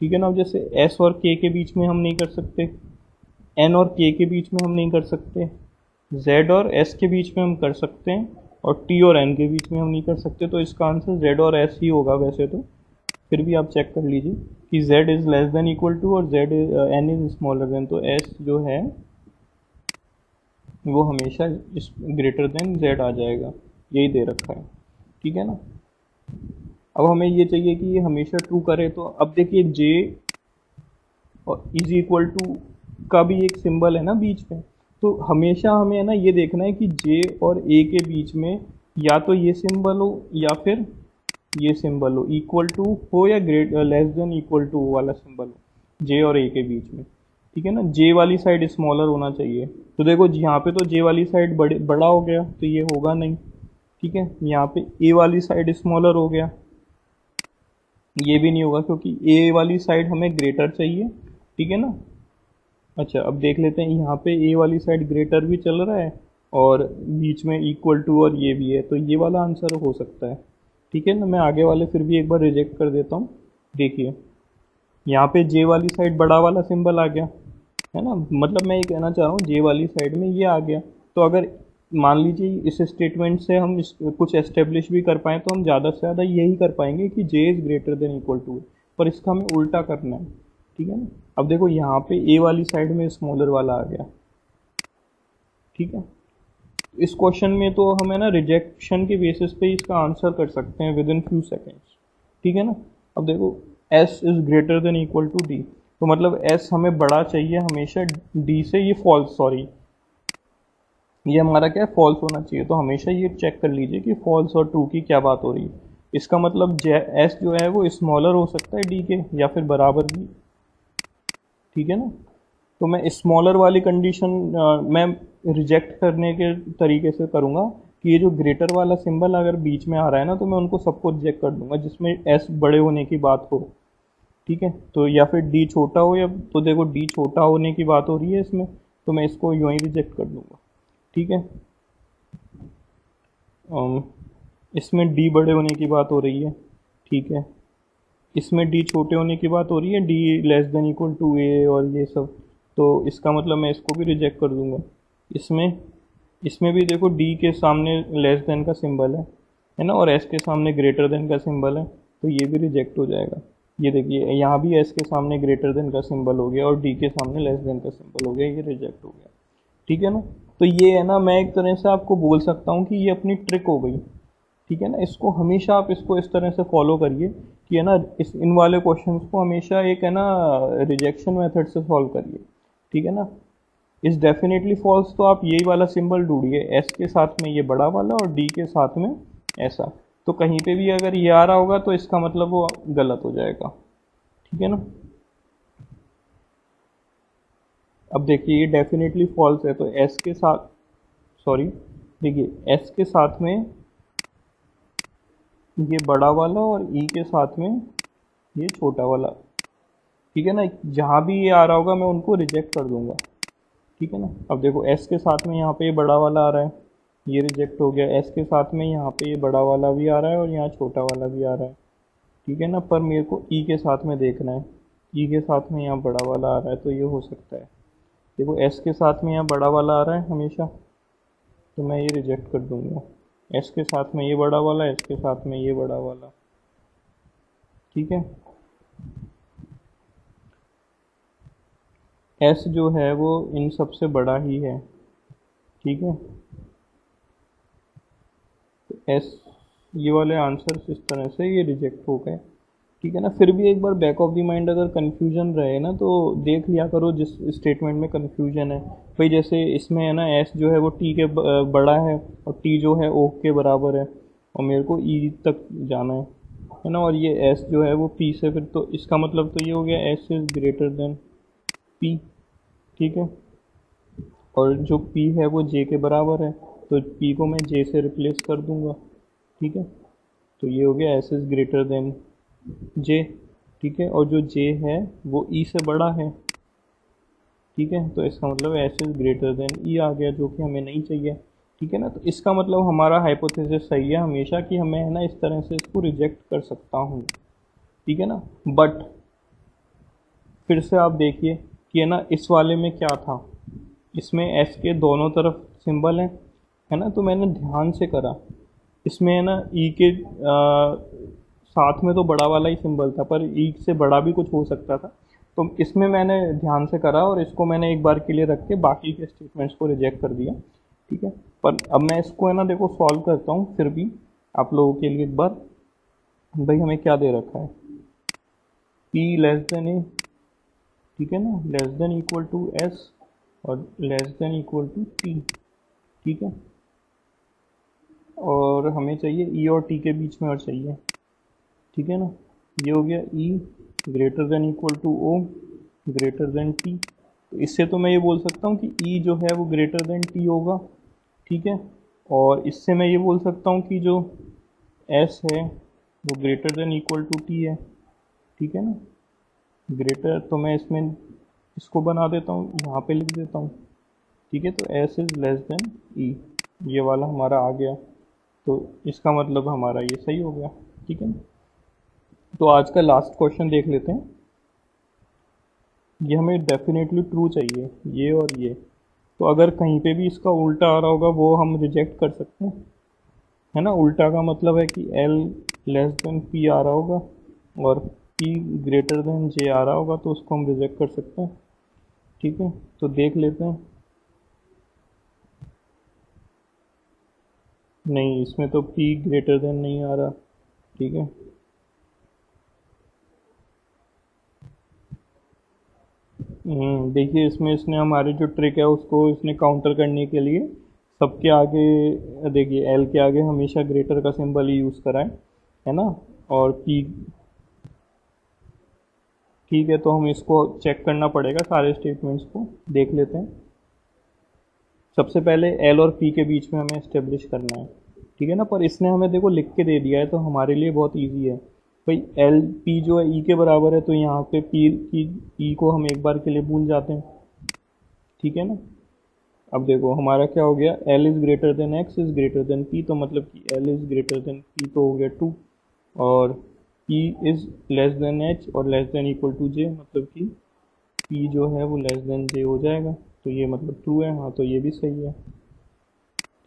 ठीक है ना। अब जैसे एस और के बीच में हम नहीं कर सकते, एन और के बीच में हम नहीं कर सकते, जेड और एस के बीच में हम कर सकते हैं, और टी और एन के बीच में हम नहीं कर सकते। तो इसका आंसर जेड और एस ही होगा वैसे तो, फिर भी आप चेक कर लीजिए कि Z is less than equal to और Z N is smaller than, तो एस जो है वो हमेशा इस ग्रेटर देन जेड आ जाएगा, यही दे रखा है, ठीक है ना। अब हमें ये चाहिए कि ये हमेशा ट्रू करे, तो अब देखिए जे और इज इक्वल टू का भी एक सिंबल है ना बीच में, तो हमेशा हमें है ना ये देखना है कि जे और ए के बीच में या तो ये सिंबल हो या फिर ये सिंबल हो, इक्वल टू हो या लेस देन इक्वल टू वाला सिंबल हो जे और ए के बीच में, ठीक है ना। जे वाली साइड स्मॉलर होना चाहिए, तो देखो यहाँ पे तो जे वाली साइड बड़ा हो गया तो ये होगा नहीं, ठीक है। यहाँ पे ए वाली साइड स्मॉलर हो गया, ये भी नहीं होगा क्योंकि ए वाली साइड हमें ग्रेटर चाहिए, ठीक है ना। अच्छा अब देख लेते हैं, यहाँ पे ए वाली साइड ग्रेटर भी चल रहा है और बीच में इक्वल टू और ये भी है, तो ये वाला आंसर हो सकता है, ठीक है ना। मैं आगे वाले फिर भी एक बार रिजेक्ट कर देता हूँ। देखिए यहाँ पे जे वाली साइड बड़ा वाला सिंबल आ गया, है ना, मतलब मैं ये कहना चाह रहा हूँ जे वाली साइड में ये आ गया। तो अगर मान लीजिए इस स्टेटमेंट से हम कुछ एस्टेब्लिश भी कर पाएँ तो हम ज़्यादा से ज़्यादा यही कर पाएंगे कि J is greater than equal to, पर इसका हमें उल्टा करना है, ठीक है ना। अब देखो यहाँ पे ए वाली साइड में स्मॉलर वाला आ गया, ठीक है। इस क्वेश्चन में तो हम है ना रिजेक्शन के बेसिस पे इसका आंसर कर सकते हैं विद इन फ्यू सेकेंड्स, ठीक है ना। अब देखो S is greater than equal to D, तो मतलब एस हमें बड़ा चाहिए हमेशा डी से, ये फॉल्स, सॉरी ये हमारा क्या है, फॉल्स होना चाहिए। तो हमेशा ये चेक कर लीजिए कि फॉल्स और ट्रू की क्या बात हो रही है। इसका मतलब एस जो है वो स्मॉलर हो सकता है डी के या फिर बराबर भी, ठीक है ना। तो मैं स्मॉलर वाली कंडीशन मैं रिजेक्ट करने के तरीके से करूँगा कि ये जो ग्रेटर वाला सिंबल अगर बीच में आ रहा है ना, तो मैं उनको सबको रिजेक्ट कर दूंगा जिसमें एस बड़े होने की बात हो। ठीक है, तो या फिर डी छोटा हो, या तो देखो डी छोटा होने की बात हो रही है इसमें, तो मैं इसको यूं ही रिजेक्ट कर दूंगा। ठीक है, इसमें डी बड़े होने की बात हो रही है। ठीक है, इसमें डी छोटे होने की बात हो रही है, D less than equal to A और ये सब, तो इसका मतलब मैं इसको भी रिजेक्ट कर दूंगा। इसमें इसमें भी देखो डी के सामने लेस देन का सिंबल है ना, और एस के सामने ग्रेटर देन का सिंबल है, तो ये भी रिजेक्ट हो जाएगा। ये देखिए यहाँ भी एस के सामने ग्रेटर देन का सिंबल हो गया और डी के सामने लेस देन का सिंबल हो गया, ये रिजेक्ट हो गया। ठीक है ना, तो ये है ना, मैं एक तरह से आपको बोल सकता हूँ कि ये अपनी ट्रिक हो गई। ठीक है ना, इसको हमेशा आप इसको इस तरह से फॉलो करिए कि है ना, इस इन वाले क्वेश्चंस को हमेशा एक है ना रिजेक्शन मेथड से सॉल्व करिए। ठीक है ना, इस डेफिनेटली फॉल्स तो आप यही वाला सिंबल ढूंढिए, एस के साथ में ये बड़ा वाला और डी के साथ में ऐसा, तो कहीं पे भी अगर ये आ रहा होगा तो इसका मतलब वो गलत हो जाएगा। ठीक है ना, अब देखिए ये डेफिनेटली फॉल्स है, तो एस के साथ, सॉरी देखिए एस के साथ में ये बड़ा वाला और ई के साथ में ये छोटा वाला। ठीक है ना, जहाँ भी ये आ रहा होगा मैं उनको रिजेक्ट कर दूंगा। ठीक है ना, अब देखो एस के साथ में यहाँ पे ये बड़ा वाला आ रहा है, ये रिजेक्ट हो गया। एस के साथ में यहाँ पे ये बड़ा वाला भी आ रहा है और यहाँ छोटा वाला भी आ रहा है। ठीक है ना, पर मेरे को ई के साथ में देखना है, ई के साथ में यहाँ बड़ा वाला आ रहा है, तो ये हो सकता है। देखो एस के साथ में यहाँ बड़ा वाला आ रहा है हमेशा, तो मैं ये रिजेक्ट कर दूंगा। एस के साथ में ये बड़ा वाला, एस के साथ में ये बड़ा वाला। ठीक है, एस जो है वो इन सबसे बड़ा ही है। ठीक है, तो एस, ये वाले आंसर्स इस तरह से ये रिजेक्ट हो गए। ठीक है ना, फिर भी एक बार बैक ऑफ द माइंड अगर कन्फ्यूजन रहे ना, तो देख लिया करो जिस स्टेटमेंट में कन्फ्यूजन है। भाई जैसे इसमें है ना, एस जो है वो टी के बड़ा है और टी जो है ओ के बराबर है, और मेरे को ई तक जाना है ना, और ये एस जो है वो पी से, फिर तो इसका मतलब तो ये हो गया S is greater than P. ठीक है, और जो पी है वो जे के बराबर है, तो पी को मैं जे से रिप्लेस कर दूंगा। ठीक है, तो ये हो गया एस इज ग्रेटर देन जे। ठीक है, और जो जे है वो ई से बड़ा है। ठीक है, तो इसका मतलब एस इज ग्रेटर देन ई आ गया, जो कि हमें नहीं चाहिए। ठीक है ना, तो इसका मतलब हमारा हाइपोथेसिस सही है हमेशा, कि हमें है ना इस तरह से इसको रिजेक्ट कर सकता हूँ। ठीक है ना, बट फिर से आप देखिए कि है ना इस वाले में क्या था, इसमें एस के दोनों तरफ सिंबल है ना, तो मैंने ध्यान से करा। इसमें है ना ई के साथ में तो बड़ा वाला ही सिंबल था, पर ई से बड़ा भी कुछ हो सकता था, तो इसमें मैंने ध्यान से करा और इसको मैंने एक बार के लिए रख के बाकी के स्टेटमेंट्स को रिजेक्ट कर दिया। ठीक है, पर अब मैं इसको है ना देखो सॉल्व करता हूँ फिर भी आप लोगों के लिए एक बार। भाई हमें क्या दे रखा है, पी लेस देन ए, ठीक है ना, less than equal to S और less than equal to T. ठीक है, और हमें चाहिए ई और टी के बीच में और चाहिए। ठीक है ना, ये हो गया E greater than equal to O greater than T, तो इससे तो मैं ये बोल सकता हूँ कि ई जो है वो ग्रेटर देन टी होगा। ठीक है, और इससे मैं ये बोल सकता हूँ कि जो एस है वो greater than equal to T है। ठीक है ना, ग्रेटर, तो मैं इसमें इसको बना देता हूँ, यहाँ पे लिख देता हूँ। ठीक है, तो एस इज लेस देन ई, ये वाला हमारा आ गया, तो इसका मतलब हमारा ये सही हो गया। ठीक है ना, तो आज का लास्ट क्वेश्चन देख लेते हैं। ये हमें डेफिनेटली ट्रू चाहिए, ये और ये, तो अगर कहीं पे भी इसका उल्टा आ रहा होगा वो हम रिजेक्ट कर सकते हैं, है ना। उल्टा का मतलब है कि एल लेस देन पी आ रहा होगा और पी ग्रेटर देन जे आ रहा होगा, तो उसको हम रिजेक्ट कर सकते हैं। ठीक है, तो देख लेते हैं। नहीं, इसमें तो पी ग्रेटर देन नहीं आ रहा। ठीक है, देखिए इसमें इसने हमारी जो ट्रिक है उसको इसने काउंटर करने के लिए सबके आगे, देखिए एल के आगे हमेशा ग्रेटर का सिंबल ही यूज़ करा है ना, और पी। ठीक है, तो हम इसको चेक करना पड़ेगा, सारे स्टेटमेंट्स को देख लेते हैं। सबसे पहले एल और पी के बीच में हमें एस्टेब्लिश करना है, ठीक है ना। पर इसने हमें देखो लिख के दे दिया है तो हमारे लिए बहुत इजी है भाई। एल पी जो है ई के बराबर है, तो यहाँ पे पी की ई को हम एक बार के लिए भूल जाते हैं, ठीक है ना। अब देखो हमारा क्या हो गया, L is greater then x is greater than P, तो मतलब कि L is greater than P तो हो गया 2, और P is less then H और लेस देन इक्वल टू जे, मतलब कि पी जो है वो लेस देन जे हो जाएगा, तो ये मतलब ट्रू है। हाँ, तो ये भी सही है,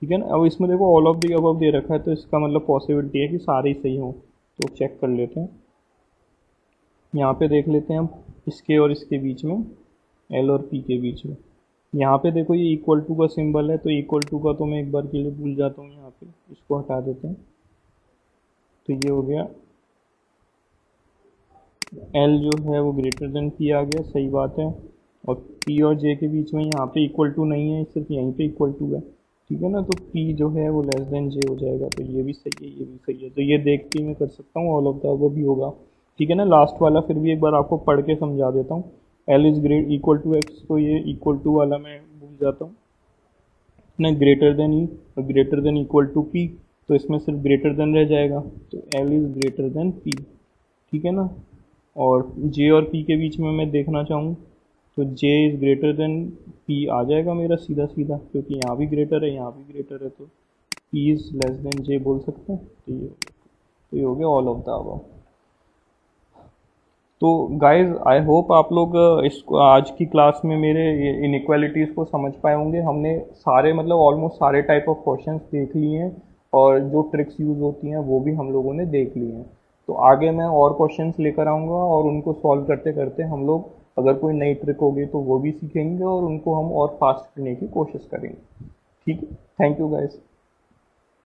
ठीक है ना। अब इसमें देखो ऑल ऑफ दी अबव दे रखा है, तो इसका मतलब पॉसिबिलिटी है कि सारे ही सही हों, तो चेक कर लेते हैं। यहाँ पे देख लेते हैं हम इसके और इसके बीच में, एल और पी के बीच में। यहाँ पे देखो ये इक्वल टू का सिंबल है, तो इक्वल टू का तो मैं एक बार के लिए भूल जाता हूँ, यहाँ पे इसको हटा देते हैं। तो ये हो गया एल जो है वो ग्रेटर देन पी आ गया, सही बात है। और पी और जे के बीच में यहाँ पे इक्वल टू नहीं है, सिर्फ यहीं पे इक्वल टू है, ठीक है ना। तो पी जो है वो लेस देन जे हो जाएगा, तो ये भी सही है, ये भी सही है। तो ये देख के मैं कर सकता हूँ ऑल ऑफ द अबव भी होगा, ठीक है ना। लास्ट वाला फिर भी एक बार आपको पढ़ के समझा देता हूँ। L is great equal to X, तो ये इक्वल टू वाला मैं भूल जाता हूँ ना, ग्रेटर देन ई और greater than equal to P, तो इसमें सिर्फ ग्रेटर देन रह जाएगा, तो L is greater than P, ठीक है ना। और जे और पी के बीच में मैं देखना चाहूँ तो जे इज़ ग्रेटर देन पी आ जाएगा मेरा सीधा सीधा, क्योंकि यहाँ भी ग्रेटर है यहाँ भी ग्रेटर है, तो पी इज़ लेस देन जे बोल सकते हैं। तो ये हो गया ऑल ऑफ द अबव। तो गाइज आई होप आप लोग इसको आज की क्लास में मेरे इनइक्वालिटीज़ को समझ पाए होंगे। हमने सारे मतलब ऑलमोस्ट सारे टाइप ऑफ क्वेश्चंस देख लिए हैं, और जो ट्रिक्स यूज़ होती हैं वो भी हम लोगों ने देख ली हैं। तो आगे मैं और क्वेश्चंस लेकर आऊँगा, और उनको सॉल्व करते करते हम लोग अगर कोई नई ट्रिक होगी तो वो भी सीखेंगे, और उनको हम और फास्ट करने की कोशिश करेंगे, ठीक है। Thank you guys.